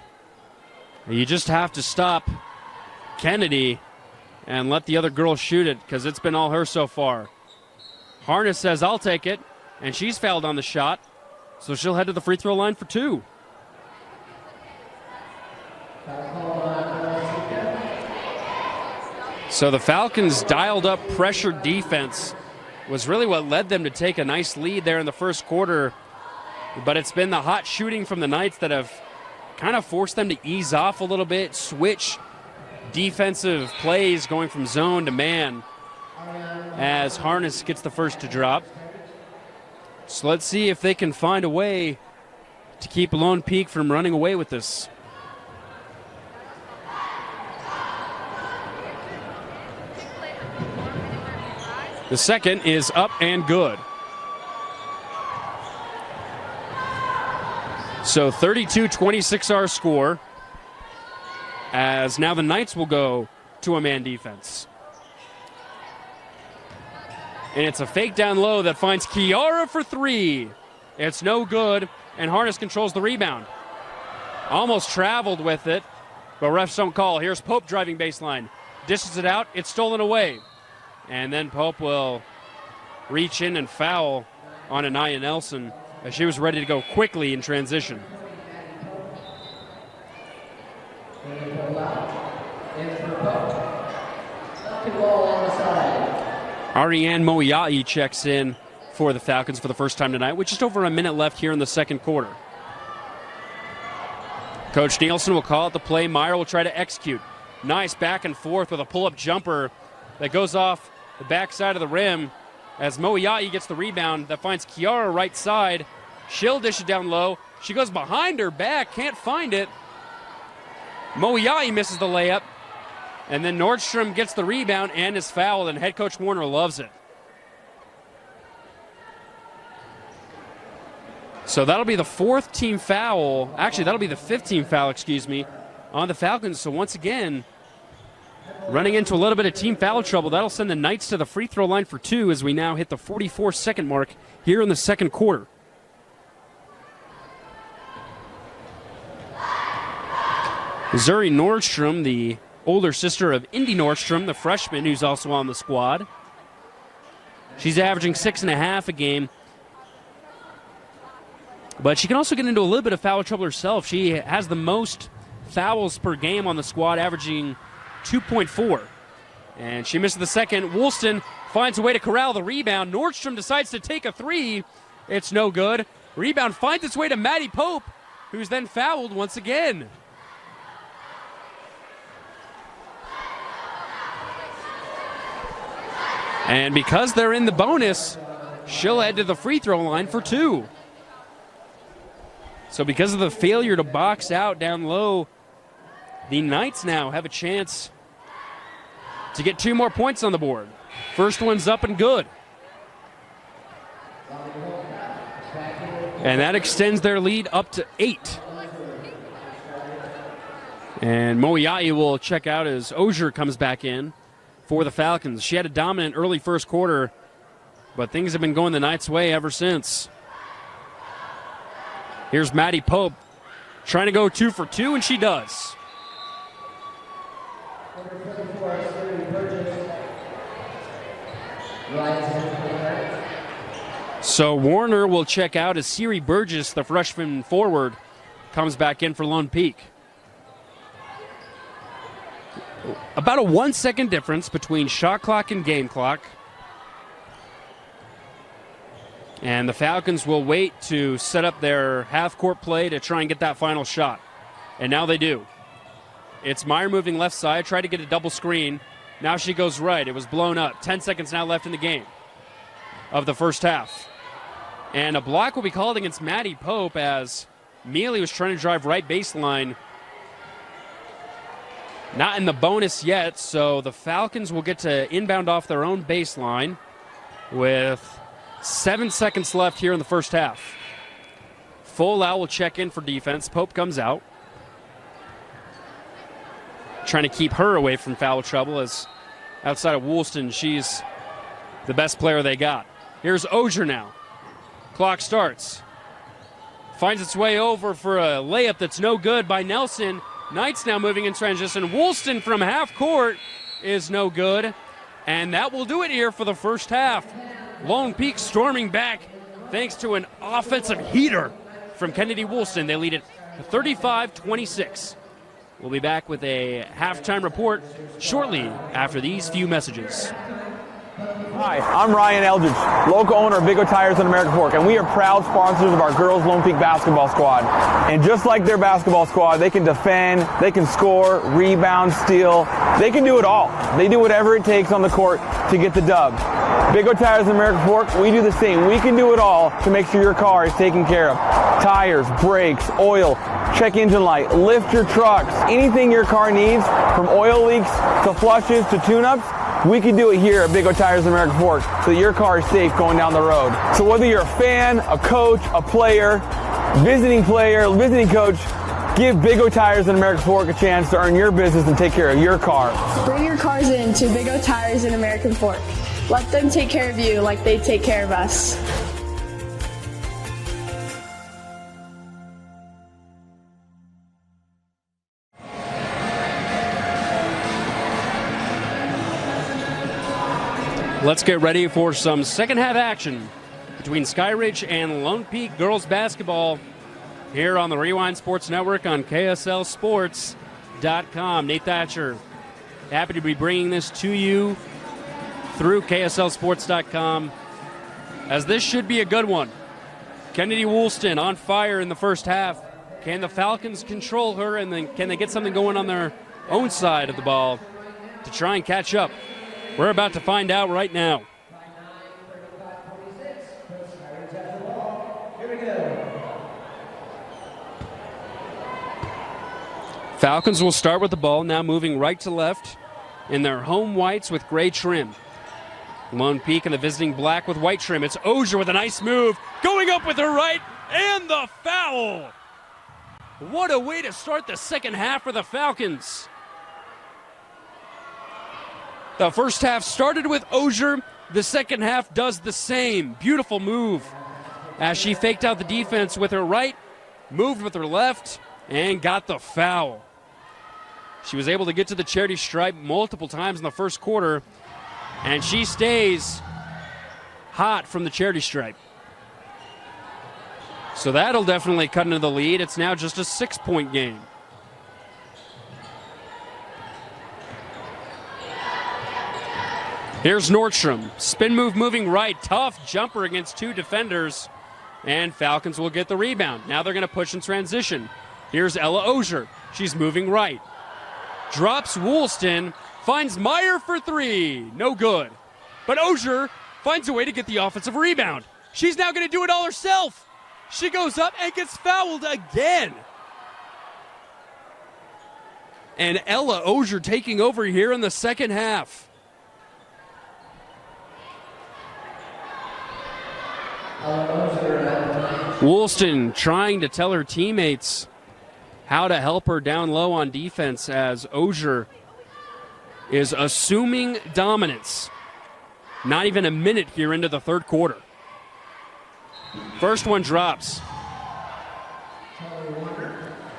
you just have to stop Kennedy and let the other girl shoot it, because it's been all her so far. Harness says, I'll take it, and she's fouled on the shot, so she'll head to the free throw line for 2. So the Falcons' dialed up pressure defense was really what led them to take a nice lead there in the first quarter, but it's been the hot shooting from the Knights that have kind of forced them to ease off a little bit, switch defensive plays going from zone to man as Harness gets the first to drop. So let's see if they can find a way to keep Lone Peak from running away with this. The second is up and good. So 32-26 our score, as now the Knights will go to a man defense. And it's a fake down low that finds Kiara for 3. It's no good, and Harness controls the rebound. Almost traveled with it, but refs don't call. Here's Pope driving baseline. Dishes it out, it's stolen away. And then Pope will reach in and foul on Anaya Nelson as she was ready to go quickly in transition. Ariane Moiai checks in for the Falcons for the first time tonight with just over a minute left here in the second quarter. Coach Nielsen will call it the play. Meyer will try to execute. Nice back and forth with a pull-up jumper that goes off the backside of the rim as Moiai gets the rebound that finds Kiara right side. She'll dish it down low. She goes behind her back, can't find it. Moiai misses the layup. And then Nordstrom gets the rebound and is fouled, and head coach Warner loves it. So that'll be the 4th team foul. Actually, that'll be the 5th team foul, on the Falcons. So once again, running into a little bit of team foul trouble. That'll send the Knights to the free throw line for 2 as we now hit the 44-second mark here in the second quarter. Zuri Nordstrom, the older sister of Indy Nordstrom, the freshman who's also on the squad. She's averaging 6.5 a game. But she can also get into a little bit of foul trouble herself. She has the most fouls per game on the squad, averaging 2.4. And she misses the second. Woolston finds a way to corral the rebound. Nordstrom decides to take a 3. It's no good. Rebound finds its way to Maddie Pope, who's then fouled once again. And because they're in the bonus, she'll head to the free throw line for 2. So because of the failure to box out down low, the Knights now have a chance to get 2 more points on the board. First one's up and good. And that extends their lead up to 8. And Moiai will check out as Ogier comes back in for the Falcons. She had a dominant early first quarter, but things have been going the Knights' way ever since. Here's Maddie Pope trying to go 2 for 2, and she does. So Warner will check out as Siri Burgess, the freshman forward, comes back in for Lone Peak. About a 1 second difference between shot clock and game clock. And the Falcons will wait to set up their half-court play to try and get that final shot. And now they do. It's Meyer moving left side, tried to get a double screen. Now she goes right. It was blown up. 10 seconds now left in the game of the first half. And a block will be called against Maddie Pope as Mealy was trying to drive right baseline. Not in the bonus yet, so the Falcons will get to inbound off their own baseline with 7 seconds left here in the first half. Folau will check in for defense. Pope comes out, trying to keep her away from foul trouble, as outside of Woolston, she's the best player they got. Here's Ogier now. Clock starts. Finds its way over for a layup that's no good by Nelson. Knights now moving in transition. Woolston from half court is no good. And that will do it here for the first half. Lone Peak storming back thanks to an offensive heater from Kennedy Woolston. They lead it 35-26. We'll be back with a halftime report shortly after these few messages. Hi, I'm Ryan Eldridge, local owner of Big O Tires in American Fork, and we are proud sponsors of our girls Lone Peak basketball squad. And just like their basketball squad, they can defend, they can score, rebound, steal. They can do it all. They do whatever it takes on the court to get the dub. Big O Tires in American Fork, we do the same. We can do it all to make sure your car is taken care of. Tires, brakes, oil, check engine light, lift your trucks, anything your car needs, from oil leaks to flushes to tune-ups, we can do it here at Big O Tires in American Fork so that your car is safe going down the road. So whether you're a fan, a coach, a player, visiting coach, give Big O Tires in American Fork a chance to earn your business and take care of your car. Bring your cars in to Big O Tires in American Fork. Let them take care of you like they take care of us. Let's get ready for some second half action between Skyridge and Lone Peak girls basketball here on the Rewind Sports Network on KSLSports.com. Nate Thatcher, happy to be bringing this to you through KSLSports.com, as this should be a good one. Kennedy Woolston on fire in the first half. Can the Falcons control her, and then can they get something going on their own side of the ball to try and catch up? We're about to find out right now. Falcons will start with the ball, now moving right to left in their home whites with gray trim. Lone Peak in the visiting black with white trim. It's Ogier with a nice move, going up with her right, and the foul. What a way to start the second half for the Falcons. The first half started with Ogier. The second half does the same. Beautiful move as she faked out the defense with her right, moved with her left, and got the foul. She was able to get to the charity stripe multiple times in the first quarter, and she stays hot from the charity stripe. So that'll definitely cut into the lead. It's now just a 6-point game. Here's Nordstrom. Spin move moving right. Tough jumper against two defenders. And Falcons will get the rebound. Now they're going to push in transition. Here's Ella Ogier. She's moving right. Drops Woolston. Finds Meyer for three. No good. But Ogier finds a way to get the offensive rebound. She's now going to do it all herself. She goes up and gets fouled again. And Ella Ogier taking over here in the second half. Woolston trying to tell her teammates how to help her down low on defense as Ogier is assuming dominance. Not even a minute here into the third quarter. First one drops.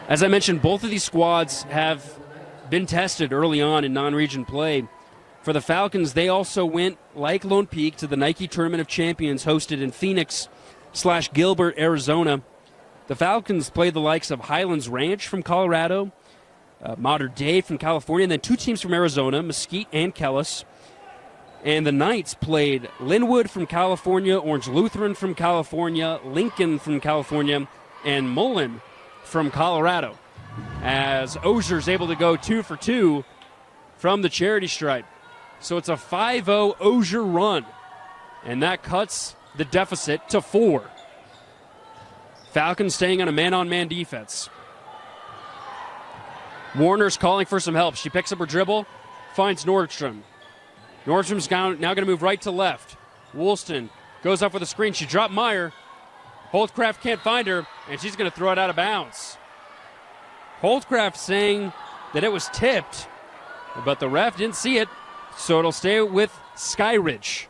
As I mentioned, both of these squads have been tested early on in non-region play. For the Falcons, they also went, like Lone Peak, to the Nike Tournament of Champions hosted in Phoenix/Gilbert, Arizona. The Falcons played the likes of Highlands Ranch from Colorado, Mater Dei from California, and then two teams from Arizona, Mesquite and Kellis. And the Knights played Linwood from California, Orange Lutheran from California, Lincoln from California, and Mullen from Colorado. As Ozier's able to go 2 for 2 from the charity stripe. So it's a 5-0 Ogier run, and that cuts the deficit to 4. Falcons staying on a man-on-man defense. Warner's calling for some help. She picks up her dribble, finds Nordstrom. Nordstrom's now going to move right to left. Woolston goes up with a screen. She dropped Meyer. Holtcraft can't find her, and she's going to throw it out of bounds. Holtcraft saying that it was tipped, but the ref didn't see it, so it'll stay with Skyridge.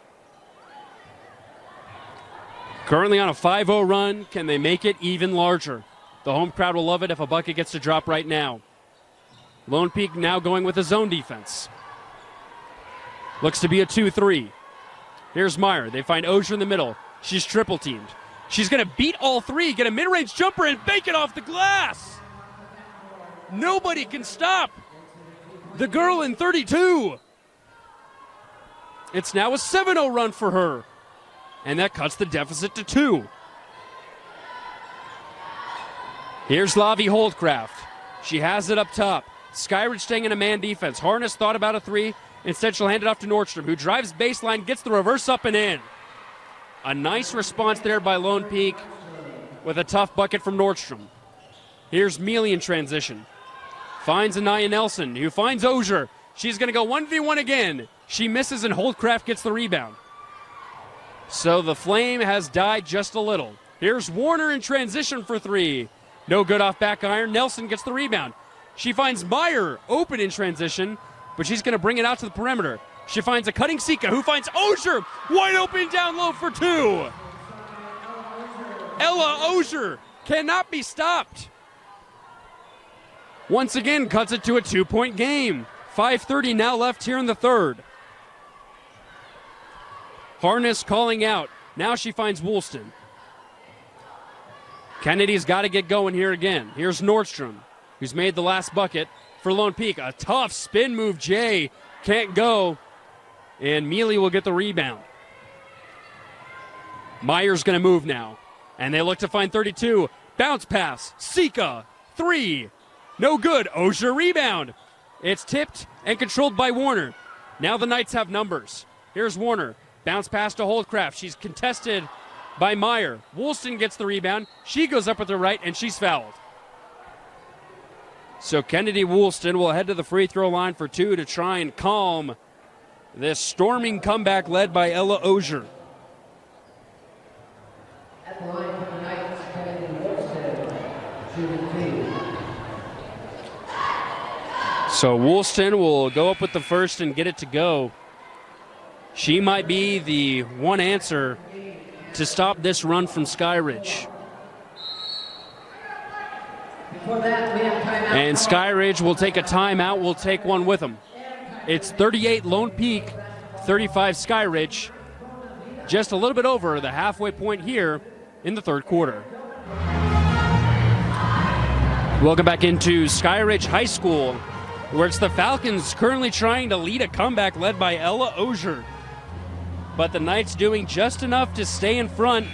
Currently on a 5-0 run. Can they make it even larger? The home crowd will love it if a bucket gets to drop right now. Lone Peak now going with a zone defense. Looks to be a 2-3. Here's Meyer. They find Ogier in the middle. She's triple teamed. She's going to beat all three, get a mid-range jumper, and bake it off the glass. Nobody can stop the girl in 32. It's now a 7-0 run for her. And that cuts the deficit to 2. Here's Lavi Holdcraft. She has it up top. Skyridge staying in a man defense. Harness thought about a 3. Instead, she'll hand it off to Nordstrom, who drives baseline, gets the reverse up and in. A nice response there by Lone Peak with a tough bucket from Nordstrom. Here's Mealy in transition. Finds Anaya Nelson, who finds Ogier. She's going to go 1v1 again. She misses, and Holdcraft gets the rebound. So the flame has died just a little. Here's Warner in transition for 3. No good off back iron. Nelson gets the rebound. She finds Meyer open in transition, but she's going to bring it out to the perimeter. She finds a cutting Sika, who finds Ogier wide open down low for 2. Ella Ogier cannot be stopped. Once again, cuts it to a 2-point game. 5:30 now left here in the third. Harness calling out. Now she finds Woolston. Kennedy's got to get going here again. Here's Nordstrom, who's made the last bucket for Lone Peak. A tough spin move, Jay. Can't go. And Mealy will get the rebound. Meyer's going to move now. And they look to find 32. Bounce pass. Sika. 3. No good. Ogier rebound. It's tipped and controlled by Warner. Now the Knights have numbers. Here's Warner. Bounce pass to Holdcraft. She's contested by Meyer. Woolston gets the rebound. She goes up with the right, and she's fouled. So Kennedy Woolston will head to the free throw line for 2 to try and calm this storming comeback led by Ella Ogier. At the line for the Knights, Kennedy Woolston, shooting 2. So Woolston will go up with the first and get it to go. She might be the one answer to stop this run from Skyridge. And Skyridge will take a timeout. We'll take one with them. It's 38 Lone Peak, 35 Skyridge. Just a little bit over the halfway point here in the third quarter. Welcome back into Skyridge High School, where it's the Falcons currently trying to lead a comeback led by Ella Ozier. But the Knights doing just enough to stay in front,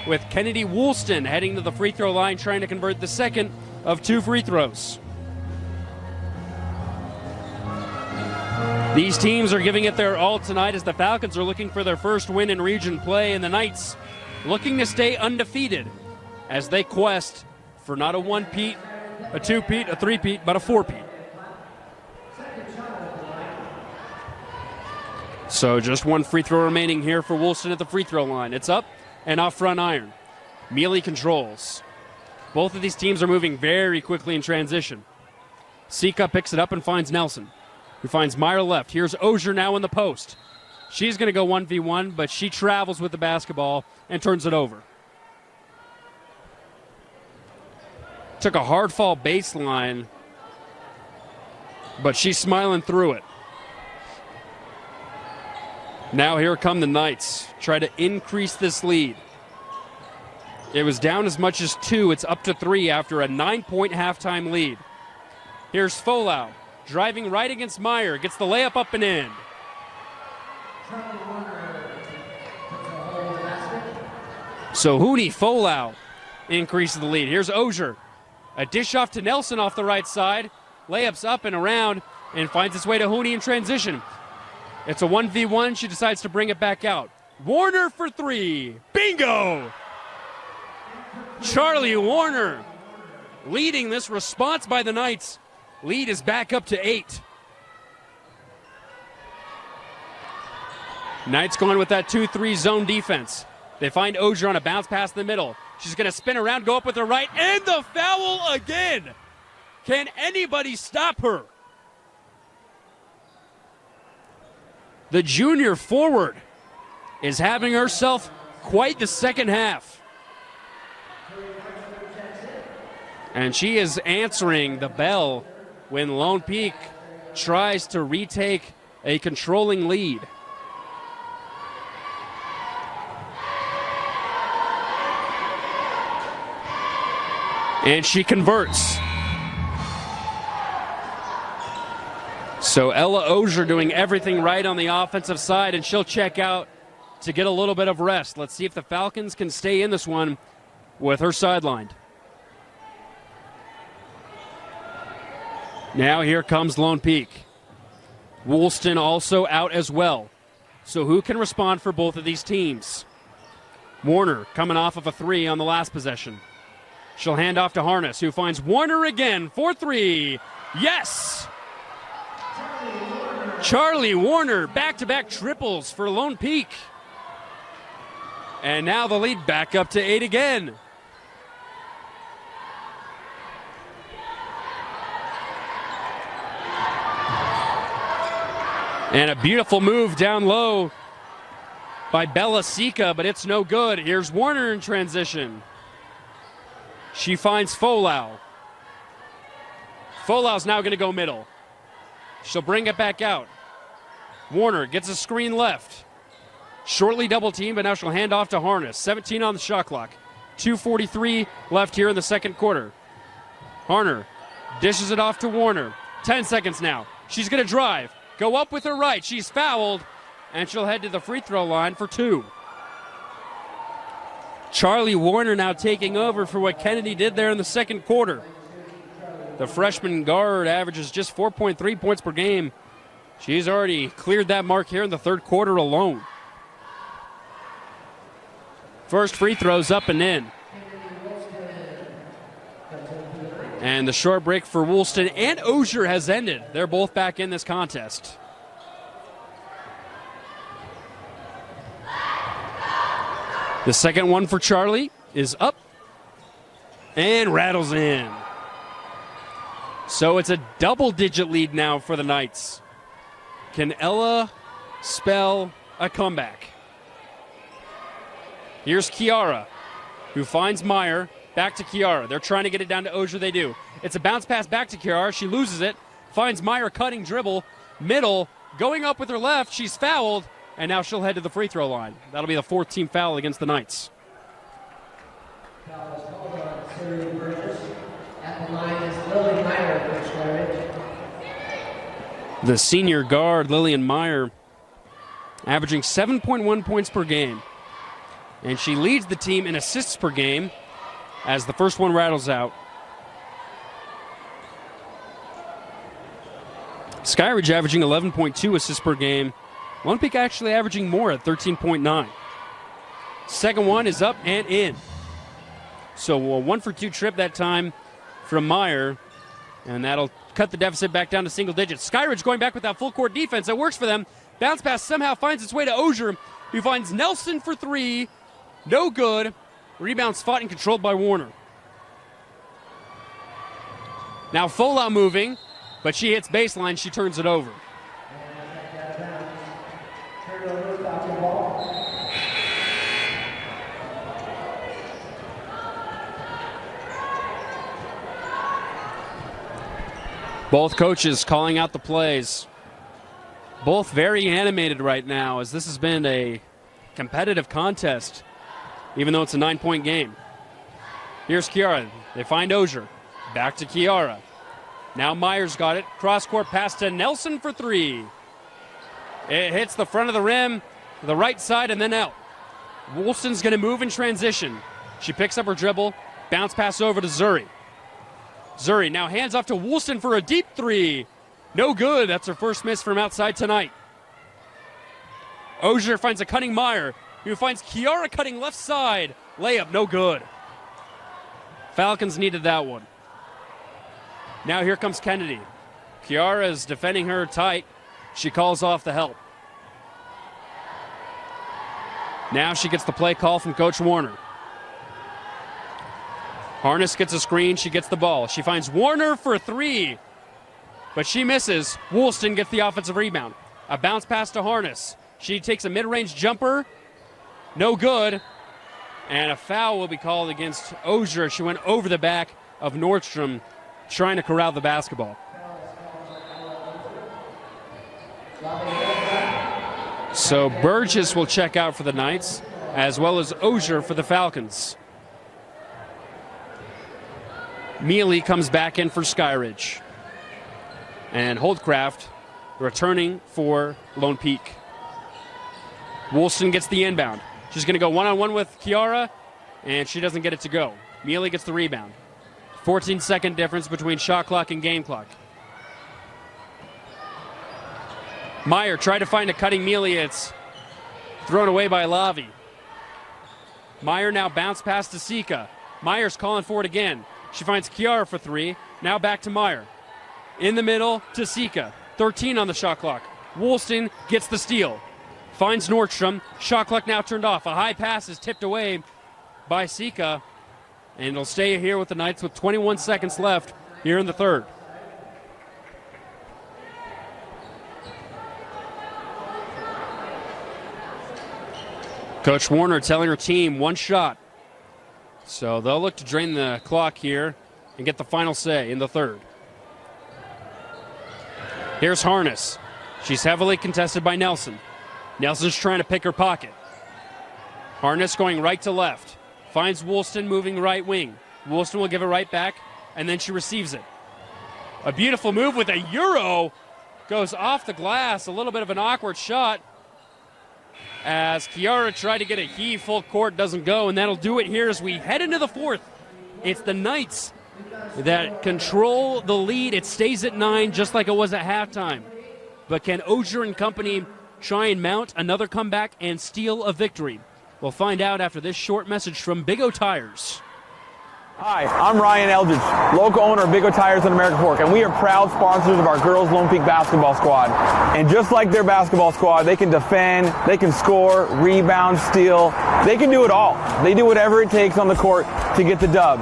with Kennedy Woolston heading to the free throw line trying to convert the second of 2 free throws. These teams are giving it their all tonight as the Falcons are looking for their first win in region play, and the Knights looking to stay undefeated as they quest for not a 1-peat, a 2-peat, a 3-peat, but a 4-peat. So just 1 free throw remaining here for Woolston at the free throw line. It's up and off front iron. Mealy controls. Both of these teams are moving very quickly in transition. Sika picks it up and finds Nelson, who finds Meyer left. Here's Ozier now in the post. She's going to go 1v1, but she travels with the basketball and turns it over. Took a hard fall baseline, but she's smiling through it. Now here come the Knights. Try to increase this lead. It was down as much as 2. It's up to 3 after a 9-point halftime lead. Here's Folau, driving right against Meyer. Gets the layup up and in. So Hooney Folau increases the lead. Here's Ozier. A dish off to Nelson off the right side. Layups up and around and finds its way to Hooney in transition. It's a 1v1. She decides to bring it back out. Warner for 3. Bingo! Charlie Warner leading this response by the Knights. Lead is back up to 8. Knights going with that 2-3 zone defense. They find Ozier on a bounce pass in the middle. She's going to spin around, go up with her right, and the foul again. Can anybody stop her? The junior forward is having herself quite the second half. And she is answering the bell when Lone Peak tries to retake a controlling lead. And she converts. So Ella Ozier doing everything right on the offensive side, and she'll check out to get a little bit of rest. Let's see if the Falcons can stay in this one with her sidelined. Now here comes Lone Peak. Woolston also out as well. So who can respond for both of these teams? Warner coming off of a 3 on the last possession. She'll hand off to Harness, who finds Warner again for 3. Yes! Charlie Warner, back-to-back triples for Lone Peak. And now the lead back up to 8 again. And a beautiful move down low by Bella Sika, but it's no good. Here's Warner in transition. She finds Folau. Folau's now going to go middle. She'll bring it back out. Warner gets a screen left. Shortly double team, but now she'll hand off to Harness. 17 on the shot clock. 2:43 left here in the second quarter. Harner dishes it off to Warner. 10 seconds now. She's going to drive. Go up with her right. She's fouled, and she'll head to the free throw line for 2. Charlie Warner now taking over for what Kennedy did there in the second quarter. The freshman guard averages just 4.3 points per game. She's already cleared that mark here in the third quarter alone. First free throw's up and in. And the short break for Woolston and Ozier has ended. They're both back in this contest. The second one for Charlie is up and rattles in. So it's a double-digit lead now for the Knights. Can Ella spell a comeback? Here's Kiara, who finds Meyer. Back to Kiara. They're trying to get it down to Ogier. They do. It's a bounce pass back to Kiara. She loses it. Finds Meyer cutting dribble. Middle. Going up with her left. She's fouled. And now she'll head to the free throw line. That'll be the 4th team foul against the Knights. Foul is called on Siri Burgess. At the line is Lily Meyer for Skyridge. The senior guard, Lillian Meyer, averaging 7.1 points per game. And she leads the team in assists per game as the first one rattles out. Skyridge averaging 11.2 assists per game. Lone Peak actually averaging more at 13.9. Second one is up and in. So a 1-for-2 trip that time from Meyer, and that'll cut the deficit back down to single digits. Skyridge going back with that full court defense. That works for them. Bounce pass somehow finds its way to Ogier, who finds Nelson for 3. No good. Rebound fought and controlled by Warner. Now Fola moving, but she hits baseline. She turns it over. Both coaches calling out the plays. Both very animated right now, as this has been a competitive contest, even though it's a 9-point game. Here's Kiara. They find Ogier. Back to Kiara. Now Meyer's got it. Cross-court pass to Nelson for 3. It hits the front of the rim, the right side, and then out. Woolston's going to move in transition. She picks up her dribble. Bounce pass over to Zuri. Zuri now hands off to Woolston for a deep 3. No good. That's her first miss from outside tonight. Ogier finds a cutting Meyer, who finds Kiara cutting left side. Layup, no good. Falcons needed that one. Now here comes Kennedy. Kiara is defending her tight. She calls off the help. Now she gets the play call from Coach Warner. Harness gets a screen. She gets the ball. She finds Warner for 3, but she misses. Woolston gets the offensive rebound. A bounce pass to Harness. She takes a mid-range jumper. No good. And a foul will be called against Ogier. She went over the back of Nordstrom trying to corral the basketball. So Burgess will check out for the Knights, as well as Ogier for the Falcons. Mealy comes back in for Skyridge. And Holdcraft returning for Lone Peak. Woolston gets the inbound. She's going to go one-on-one with Kiara, and she doesn't get it to go. Mealy gets the rebound. 14-second difference between shot clock and game clock. Meyer tried to find a cutting Mealy. It's thrown away by Lavi. Meyer now bounced past to Sika. Meyer's calling for it again. She finds Kiara for 3. Now back to Meyer. In the middle to Sika. 13 on the shot clock. Woolston gets the steal. Finds Nordstrom. Shot clock now turned off. A high pass is tipped away by Sika. And it'll stay here with the Knights with 21 seconds left here in the third. Coach Warner telling her team one shot. So they'll look to drain the clock here and get the final say in the third. Here's Harness. She's heavily contested by Nelson. Nelson's trying to pick her pocket. Harness going right to left. Finds Woolston moving right wing. Woolston will give it right back, and then she receives it. A beautiful move with a Euro. Goes off the glass. A little bit of an awkward shot. As Kiara tried to get a heave full court, doesn't go, and that'll do it here as we head into the fourth. It's the Knights that control the lead. It stays at 9 just like it was at halftime. But can Ogier and company try and mount another comeback and steal a victory? We'll find out after this short message from Big O Tires. Hi, I'm Ryan Eldridge, local owner of Big O Tires in American Fork, and we are proud sponsors of our girls Lone Peak basketball squad. And just like their basketball squad, they can defend, they can score, rebound, steal. They can do it all. They do whatever it takes on the court to get the dub.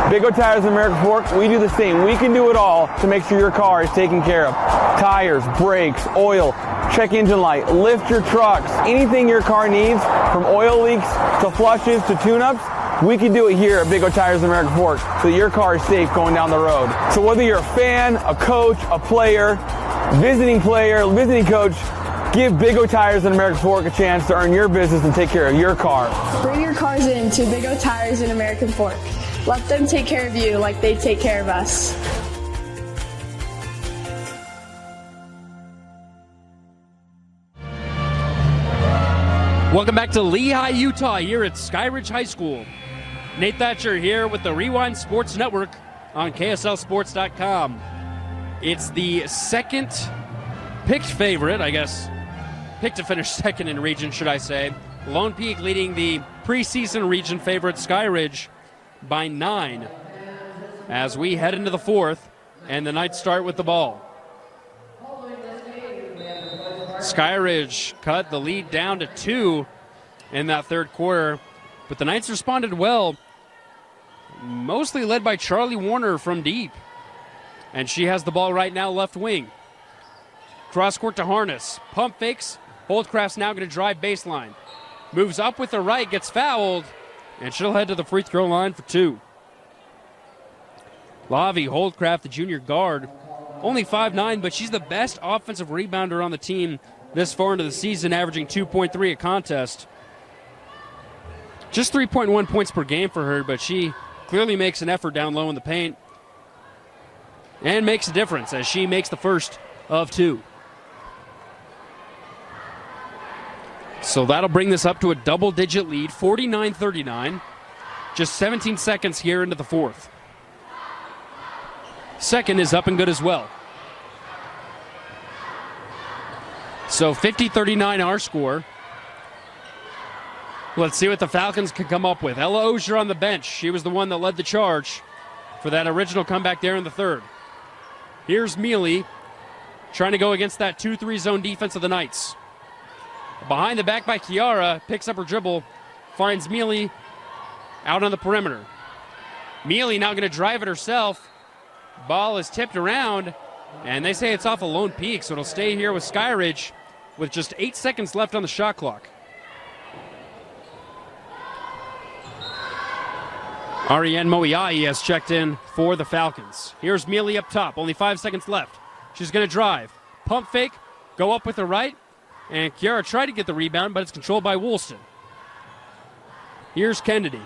Big O Tires in American Fork, we do the same. We can do it all to make sure your car is taken care of. Tires, brakes, oil, check engine light, lift your trucks, anything your car needs, from oil leaks to flushes to tune-ups, we can do it here at Big O Tires in American Fork so that your car is safe going down the road. So whether you're a fan, a coach, a player, visiting coach, give Big O Tires in American Fork a chance to earn your business and take care of your car. Bring your cars in to Big O Tires in American Fork. Let them take care of you like they take care of us. Welcome back to Lehigh, Utah, here at Skyridge High School. Nate Thatcher here with the Rewind Sports Network on KSLSports.com. It's the second picked favorite, I guess, picked to finish second in region, should I say. Lone Peak leading the preseason region favorite Skyridge by 9 as we head into the fourth, and the Knights start with the ball. Skyridge cut the lead down to 2 in that third quarter, but the Knights responded well, mostly led by Charlie Warner from deep. And she has the ball right now, left wing. Cross court to Harness. Pump fakes. Holdcraft's now going to drive baseline. Moves up with the right, gets fouled, and she'll head to the free throw line for 2. Lavi Holdcraft, the junior guard, only 5'9", but she's the best offensive rebounder on the team this far into the season, averaging 2.3 a contest. Just 3.1 points per game for her, but she clearly makes an effort down low in the paint and makes a difference as she makes the first of 2. So that'll bring this up to a double-digit lead, 49-39. Just 17 seconds here into the fourth. Second is up and good as well. So 50-39 our score. Let's see what the Falcons can come up with. Ella Ozier on the bench. She was the one that led the charge for that original comeback there in the third. Here's Mealy trying to go against that 2-3 zone defense of the Knights. Behind the back by Kiara, picks up her dribble, finds Mealy out on the perimeter. Mealy now going to drive it herself. Ball is tipped around, and they say it's off a Lone Peak, so it'll stay here with Skyridge with just 8 seconds left on the shot clock. Ariane Moiai has checked in for the Falcons. Here's Mealy up top, only 5 seconds left. She's going to drive. Pump fake, go up with the right, and Kiara tried to get the rebound, but it's controlled by Woolston. Here's Kennedy.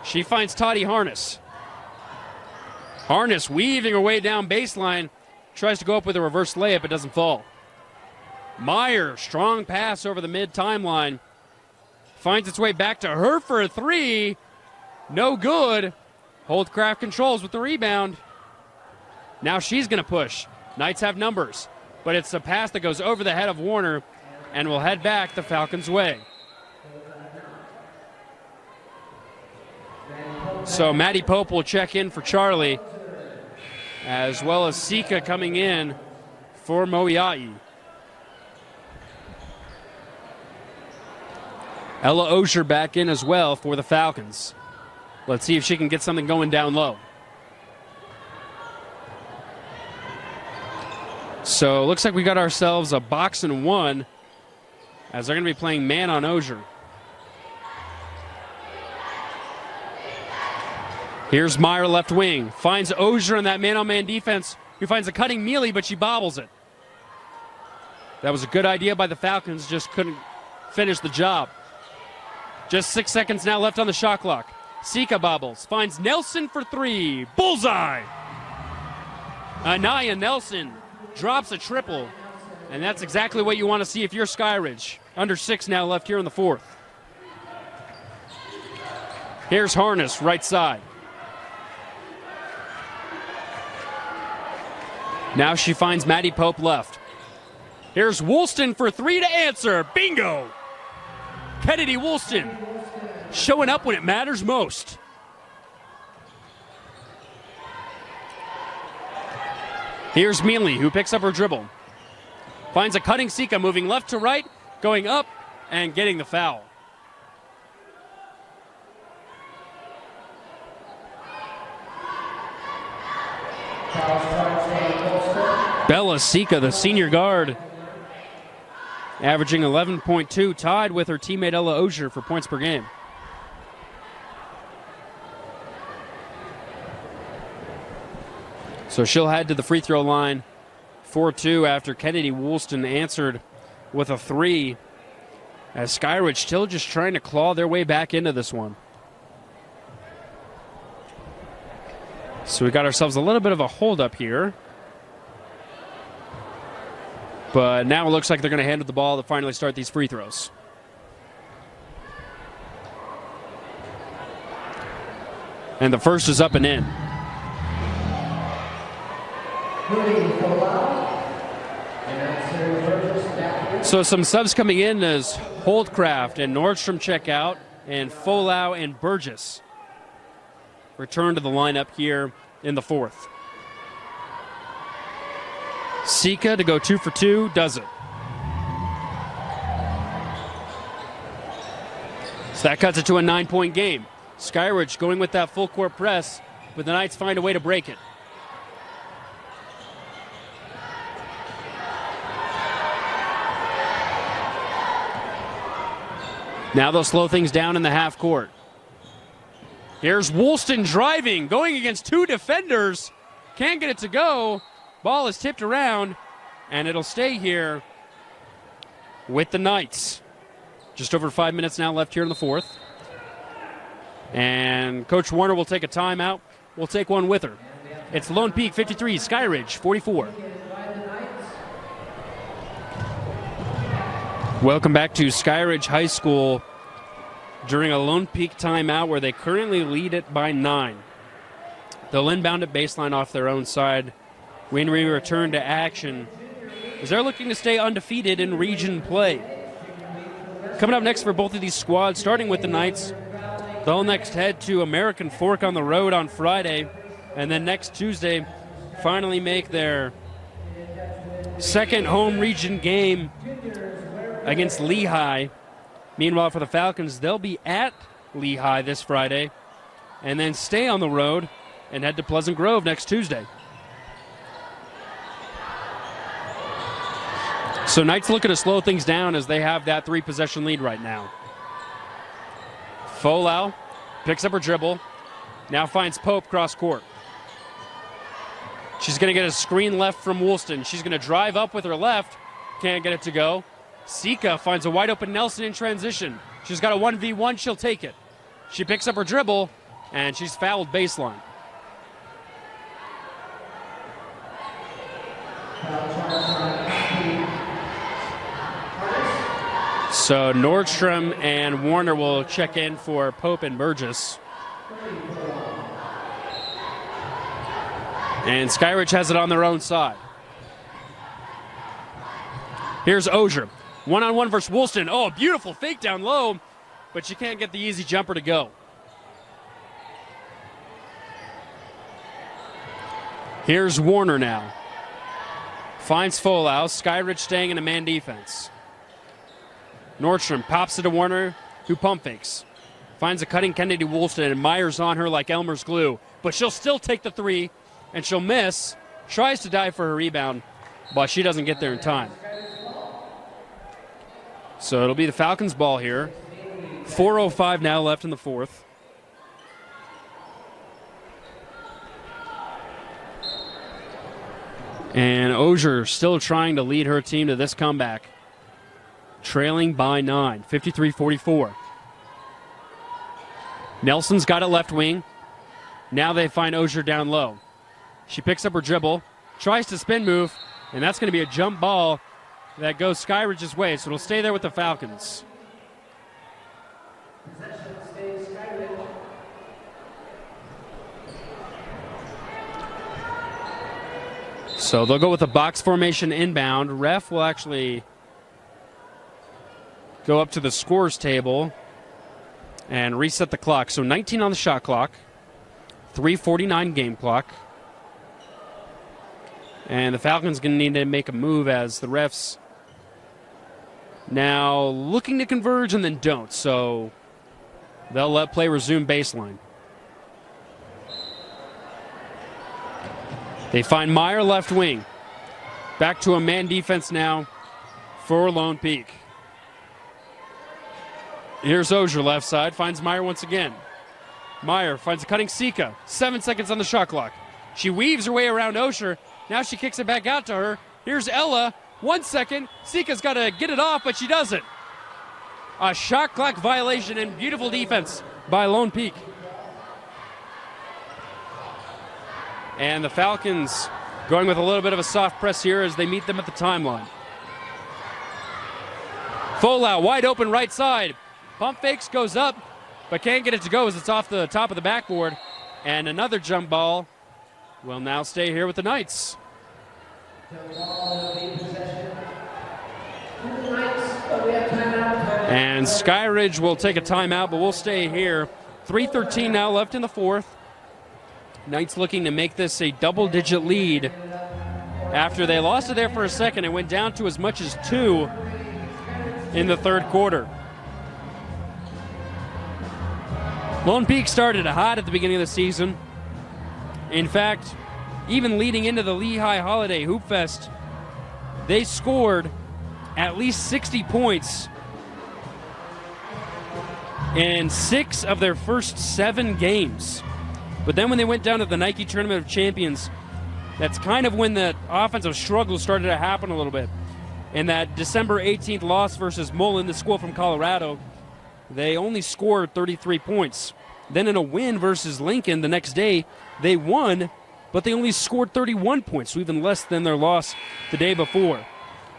She finds Toddy Harness. Harness weaving her way down baseline, tries to go up with a reverse layup, it doesn't fall. Meyer, strong pass over the mid-timeline, finds its way back to her for a 3. No good. Holdcraft controls with the rebound. Now she's going to push. Knights have numbers, but it's a pass that goes over the head of Warner and will head back the Falcons' way. So Maddie Pope will check in for Charlie, as well as Sika coming in for Moiai. Ella Ozier back in as well for the Falcons. Let's see if she can get something going down low. So it looks like we got ourselves a box and one, as they're going to be playing man on Ozier. Here's Meyer left wing. Finds Ozier in that man-on-man defense, who finds a cutting Mealy, but she bobbles it. That was a good idea by the Falcons, just couldn't finish the job. Just 6 seconds now left on the shot clock. Sika bobbles, finds Nelson for 3. Bullseye! Anaya Nelson drops a triple, and that's exactly what you want to see if you're Skyridge. Under 6 now left here in the fourth. Here's Harness, right side. Now she finds Maddie Pope left. Here's Woolston for 3 to answer. Bingo! Kennedy Woolston showing up when it matters most. Here's Mealy, who picks up her dribble. Finds a cutting Sika, moving left to right, going up and getting the foul. Bella Sika, the senior guard, averaging 11.2, tied with her teammate Ella Ogier for points per game. So she'll head to the free throw line 4-2 after Kennedy Woolston answered with a 3, as Skyridge still just trying to claw their way back into this one. So we got ourselves a little bit of a holdup here. But now it looks like they're going to handle the ball to finally start these free throws. And the first is up and in. So some subs coming in as Holdcraft and Nordstrom check out, and Folau and Burgess return to the lineup here in the fourth. Sika to go 2 for 2, does it. So that cuts it to a 9-point game. Skyridge going with that full court press, but the Knights find a way to break it. Now they'll slow things down in the half court. Here's Woolston driving, going against 2 defenders. Can't get it to go. Ball is tipped around, and it'll stay here with the Knights. Just over 5 minutes now left here in the fourth. And Coach Warner will take a timeout. We'll take one with her. It's Lone Peak 53, Skyridge 44. Welcome back to Skyridge High School during a Lone Peak timeout where they currently lead it by 9. They'll inbound at baseline off their own side when we return to action, as they're looking to stay undefeated in region play. Coming up next for both of these squads, starting with the Knights, they'll next head to American Fork on the road on Friday, and then next Tuesday finally make their second home region game against Lehigh. Meanwhile, for the Falcons, they'll be at Lehigh this Friday and then stay on the road and head to Pleasant Grove next Tuesday. So Knights looking to slow things down as they have that 3-possession lead right now. Folau picks up her dribble, now finds Pope cross court. She's going to get a screen left from Woolston. She's going to drive up with her left, can't get it to go. Sika finds a wide open Nelson in transition. She's got a 1v1, she'll take it. She picks up her dribble, and she's fouled baseline. So Nordstrom and Warner will check in for Pope and Burgess. And Skyridge has it on their own side. Here's Ogier. One-on-one versus Woolston. Oh, a beautiful fake down low, but she can't get the easy jumper to go. Here's Warner now. Finds Folau. Skyridge staying in a man defense. Nordstrom pops it to Warner, who pump fakes. Finds a cutting Kennedy Woolston and Myers on her like Elmer's glue. But she'll still take the 3, and she'll miss. Tries to dive for her rebound, but she doesn't get there in time. So it'll be the Falcons' ball here. 4:05 now left in the fourth. And Ogier still trying to lead her team to this comeback. Trailing by 9, 53-44. Nelson's got it left wing. Now they find Ogier down low. She picks up her dribble, tries to spin move, and that's going to be a jump ball that goes Skyridge's way, so it'll stay there with the Falcons. So they'll go with a box formation inbound. Ref will actually go up to the scores table and reset the clock. So 19 on the shot clock, 3:49 game clock. And the Falcons going to need to make a move as the refs now looking to converge and then don't. So they'll let play resume baseline. They find Meyer left wing. Back to a man defense now for Lone Peak. Here's Ozier left side, finds Meyer once again. Meyer finds a cutting Sika. 7 seconds on the shot clock. She weaves her way around Ozier. Now she kicks it back out to her. Here's Ella. 1 second. Sika's got to get it off, but she doesn't. A shot clock violation and beautiful defense by Lone Peak. And the Falcons going with a little bit of a soft press here as they meet them at the timeline. Folau wide open right side. Pump fakes, goes up, but can't get it to go as it's off the top of the backboard. And another jump ball will now stay here with the Knights. And Skyridge will take a timeout, but we'll stay here. 3:13 now left in the fourth. Knights looking to make this a double-digit lead. After they lost it there for a second, it went down to as much as 2 in the third quarter. Lone Peak started hot at the beginning of the season. In fact, even leading into the Lehigh Holiday Hoop Fest, they scored at least 60 points in 6 of their first 7 games. But then when they went down to the Nike Tournament of Champions, that's kind of when the offensive struggle started to happen a little bit. In that December 18th loss versus Mullen, the school from Colorado, they only scored 33 points. Then in a win versus Lincoln the next day, they won, but they only scored 31 points, so even less than their loss the day before.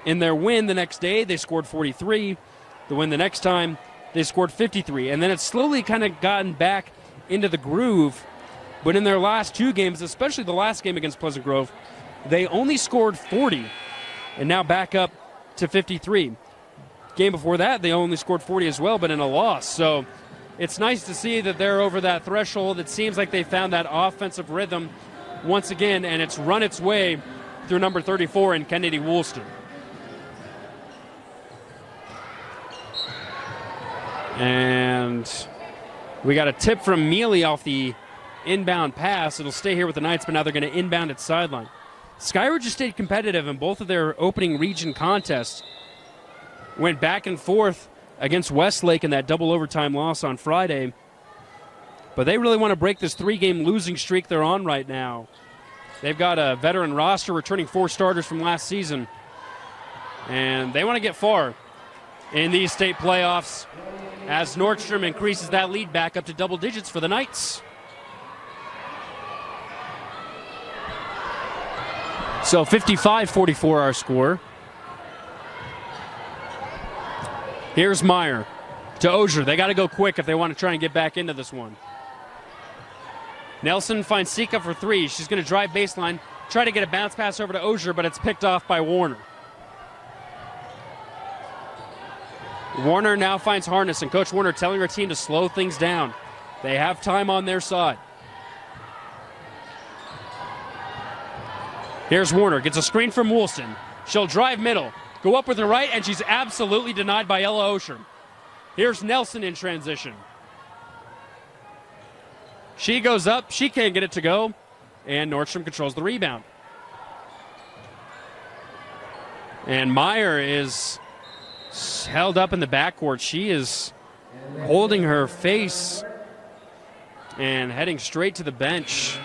In their win the next day, they scored 43. The win the next time, they scored 53. And then it's slowly kind of gotten back into the groove. But in their last 2 games, especially the last game against Pleasant Grove, they only scored 40 and now back up to 53. Game before that, they only scored 40 as well, but in a loss. So it's nice to see that they're over that threshold. It seems like they found that offensive rhythm once again, and it's run its way through number 34 in Kennedy Woolston. And we got a tip from Mealy off the inbound pass. It'll stay here with the Knights, but now they're going to inbound its sideline. Skyridge has stayed competitive in both of their opening region contests. Went back and forth against Westlake in that double overtime loss on Friday. But they really want to break this 3-game losing streak they're on right now. They've got a veteran roster returning 4 starters from last season. And they want to get far in these state playoffs as Nordstrom increases that lead back up to double digits for the Knights. So 55-44 our score. Here's Meyer to Ozier. They got to go quick if they want to try and get back into this one. Nelson finds Sika for 3. She's going to drive baseline, try to get a bounce pass over to Ozier, but it's picked off by Warner. Warner now finds Harness, and Coach Warner telling her team to slow things down. They have time on their side. Here's Warner, gets a screen from Woolston. She'll drive middle, go up with her right, and she's absolutely denied by Ella Ozier. Here's Nelson in transition. She goes up, she can't get it to go, and Nordstrom controls the rebound. And Meyer is held up in the backcourt. She is holding her face and heading straight to the bench.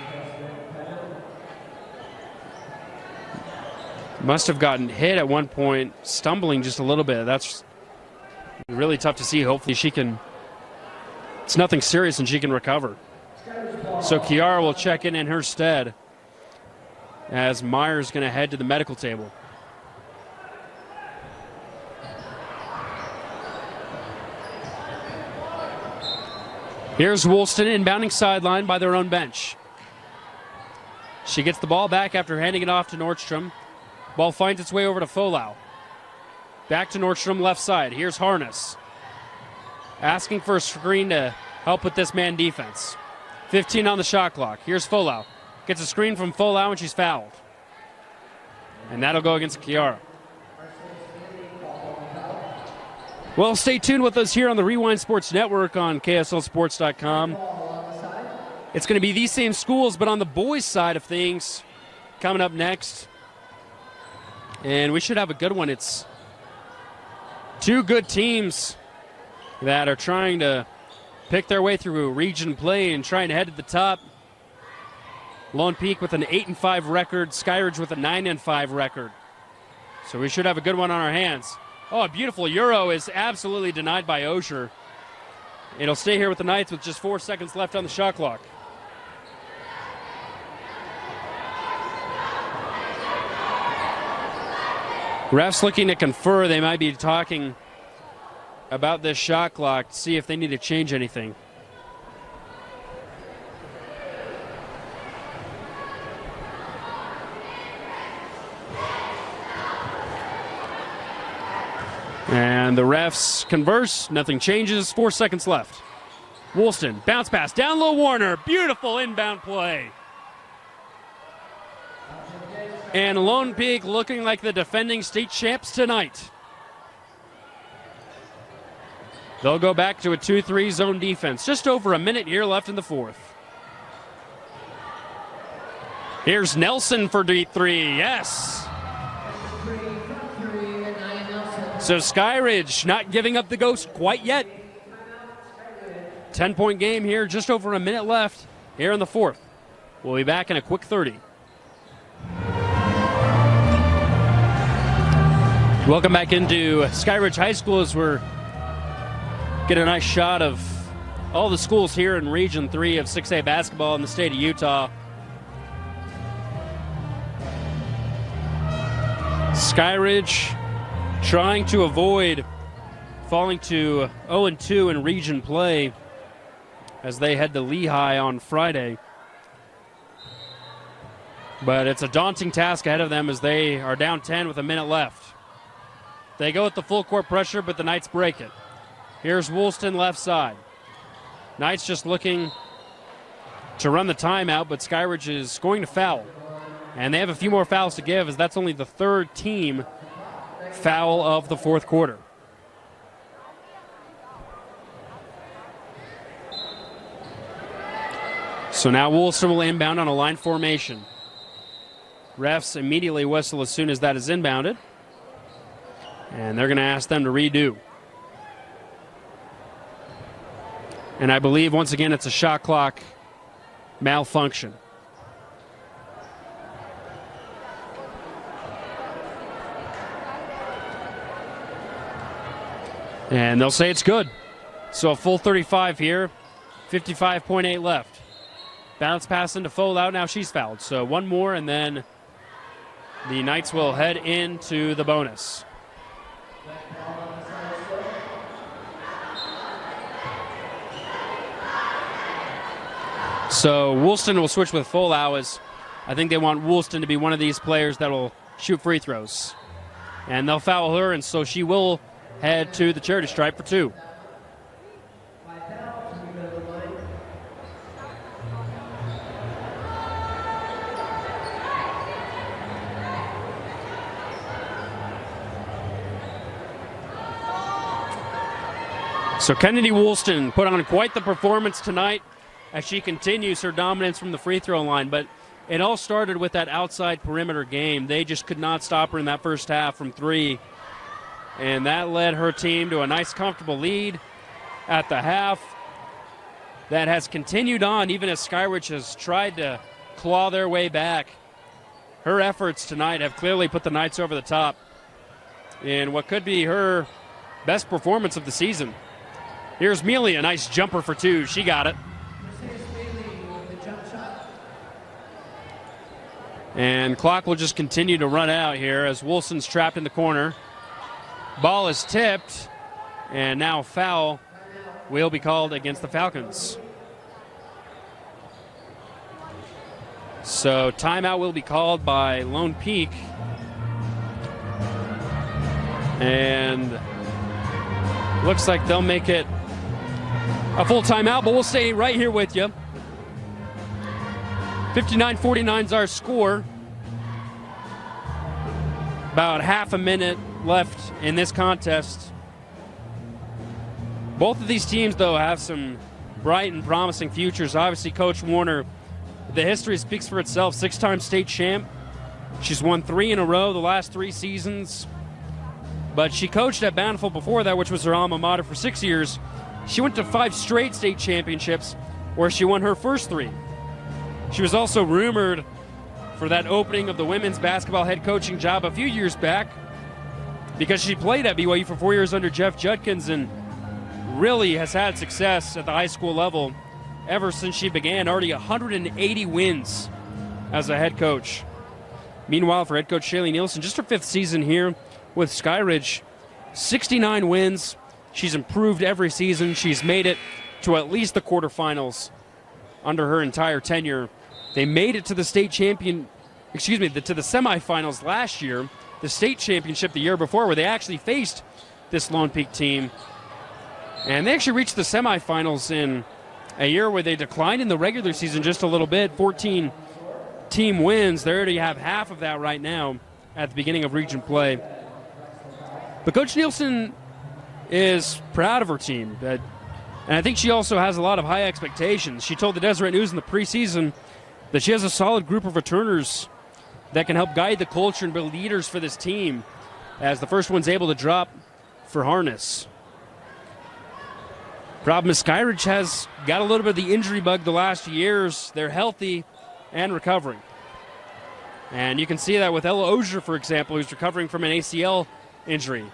Must have gotten hit at one point, stumbling just a little bit. That's really tough to see. Hopefully she can, it's nothing serious and she can recover. So Kiara will check in her stead as Meyer's going to head to the medical table. Here's Woolston inbounding sideline by their own bench. She gets the ball back after handing it off to Nordstrom. Ball finds its way over to Folau. Back to Nordstrom left side. Here's Harness. Asking for a screen to help with this man defense. 15 on the shot clock. Here's Folau. Gets a screen from Folau and she's fouled. And that'll go against Kiara. Well, stay tuned with us here on the Rewind Sports Network on KSLSports.com. It's going to be these same schools, but on the boys' side of things, coming up next. And we should have a good one. It's two good teams that are trying to pick their way through region play and trying to head to the top. Lone Peak with an 8-5 record, Skyridge with a 9-5 record. So we should have a good one on our hands. Oh, a beautiful Euro is absolutely denied by Osher. It'll stay here with the Knights with just 4 seconds left on the shot clock. Refs looking to confer. They might be talking about this shot clock to see if they need to change anything. And the refs converse. Nothing changes. 4 seconds left. Woolston, bounce pass, down low Warner. Beautiful inbound play. And Lone Peak looking like the defending state champs tonight. They'll go back to a 2-3 zone defense. Just over a minute here left in the fourth. Here's Nelson for deep three. Yes. So Skyridge not giving up the ghost quite yet. 10-point game here, just over a minute left here in the fourth. We'll be back in a quick 30. Welcome back into Skyridge High School as we're getting a nice shot of all the schools here in Region 3 of 6A basketball in the state of Utah. Skyridge trying to avoid falling to 0-2 in region play as they head to Lehigh on Friday. But it's a daunting task ahead of them as they are down 10 with a minute left. They go with the full court pressure, but the Knights break it. Here's Woolston left side. Knights just looking to run the timeout, but Skyridge is going to foul. And they have a few more fouls to give, as that's only the third team foul of the fourth quarter. So now Woolston will inbound on a line formation. Refs immediately whistle as soon as that is inbounded. And they're going to ask them to redo. And I believe, once again, it's a shot clock malfunction. And they'll say it's good. So a full 35 here, 55.8 left. Bounce pass into Folau, now she's fouled. So one more, and then the Knights will head into the bonus. So Woolston will switch with Folau, as I think they want Woolston to be one of these players that will shoot free throws. And they'll foul her, and so she will head to the charity stripe for two. So Kennedy Woolston put on quite the performance tonight as she continues her dominance from the free throw line. But it all started with that outside perimeter game. They just could not stop her in that first half from three. And that led her team to a nice, comfortable lead at the half. That has continued on even as Skyridge has tried to claw their way back. Her efforts tonight have clearly put the Knights over the top in what could be her best performance of the season. Here's Mealy, a nice jumper for two. She got it. And clock will just continue to run out here as Woolston's trapped in the corner. Ball is tipped, and now foul will be called against the Falcons. So timeout will be called by Lone Peak. And looks like they'll make it a full timeout, but we'll stay right here with you. 59-49 is our score. About half a minute left in this contest. Both of these teams, though, have some bright and promising futures. Obviously, Coach Warner, the history speaks for itself. 6-time state champ, She's won 3 in a row the last 3 seasons. But she coached at Bountiful before that, which was her alma mater, for 6 years. She went to 5 straight state championships, where she won her first 3. She was also rumored for that opening of the women's basketball head coaching job a few years back, because she played at BYU for 4 years under Jeff Judkins and really has had success at the high school level ever since she began. Already 180 wins as a head coach. Meanwhile, for head coach Shaylee Nielsen, just her 5th season here with Skyridge, 69 wins. She's improved every season. She's made it to at least the quarterfinals under her entire tenure. They made it to the to the semifinals last year, the state championship the year before, where they actually faced this Lone Peak team. And they actually reached the semifinals in a year where they declined in the regular season just a little bit, 14 team wins. They already have half of that right now at the beginning of region play. But Coach Nielsen is proud of her team. And I think she also has a lot of high expectations. She told the Deseret News in the preseason that she has a solid group of returners that can help guide the culture and build leaders for this team, as the first one's able to drop for Harness. Problem is Skyridge has got a little bit of the injury bug the last few years. They're healthy and recovering. And you can see that with Ella Ozier, for example, who's recovering from an ACL injury.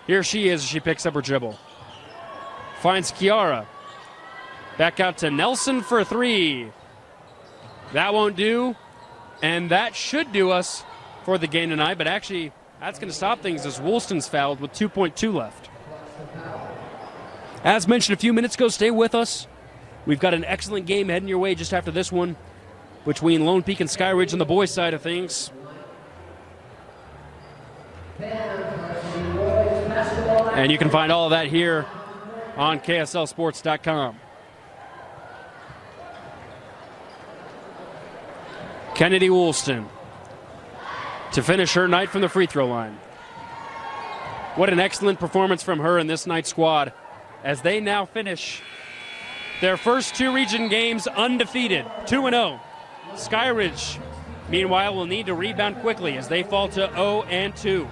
Here she is as she picks up her dribble. Finds Kiara. Back out to Nelson for 3. That won't do. And that should do us for the game tonight. But actually, that's going to stop things as Woolston's fouled with 2.2 left. As mentioned a few minutes ago, stay with us. We've got an excellent game heading your way just after this one between Lone Peak and Skyridge on the boys' side of things. And you can find all of that here on KSLSports.com. Kennedy Woolston to finish her night from the free throw line. What an excellent performance from her in this night's squad, as they now finish their first 2 region games undefeated, 2-0. Skyridge, meanwhile, will need to rebound quickly as they fall to 0-2.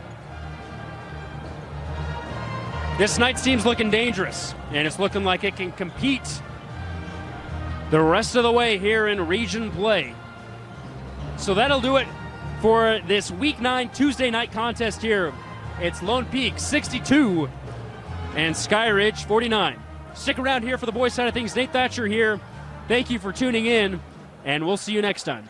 This night's team's looking dangerous, and it's looking like it can compete the rest of the way here in region play. So that'll do it for this Week 9 Tuesday night contest here. It's Lone Peak 62 and Skyridge 49. Stick around here for the boys' side of things. Nate Thatcher here. Thank you for tuning in, and we'll see you next time.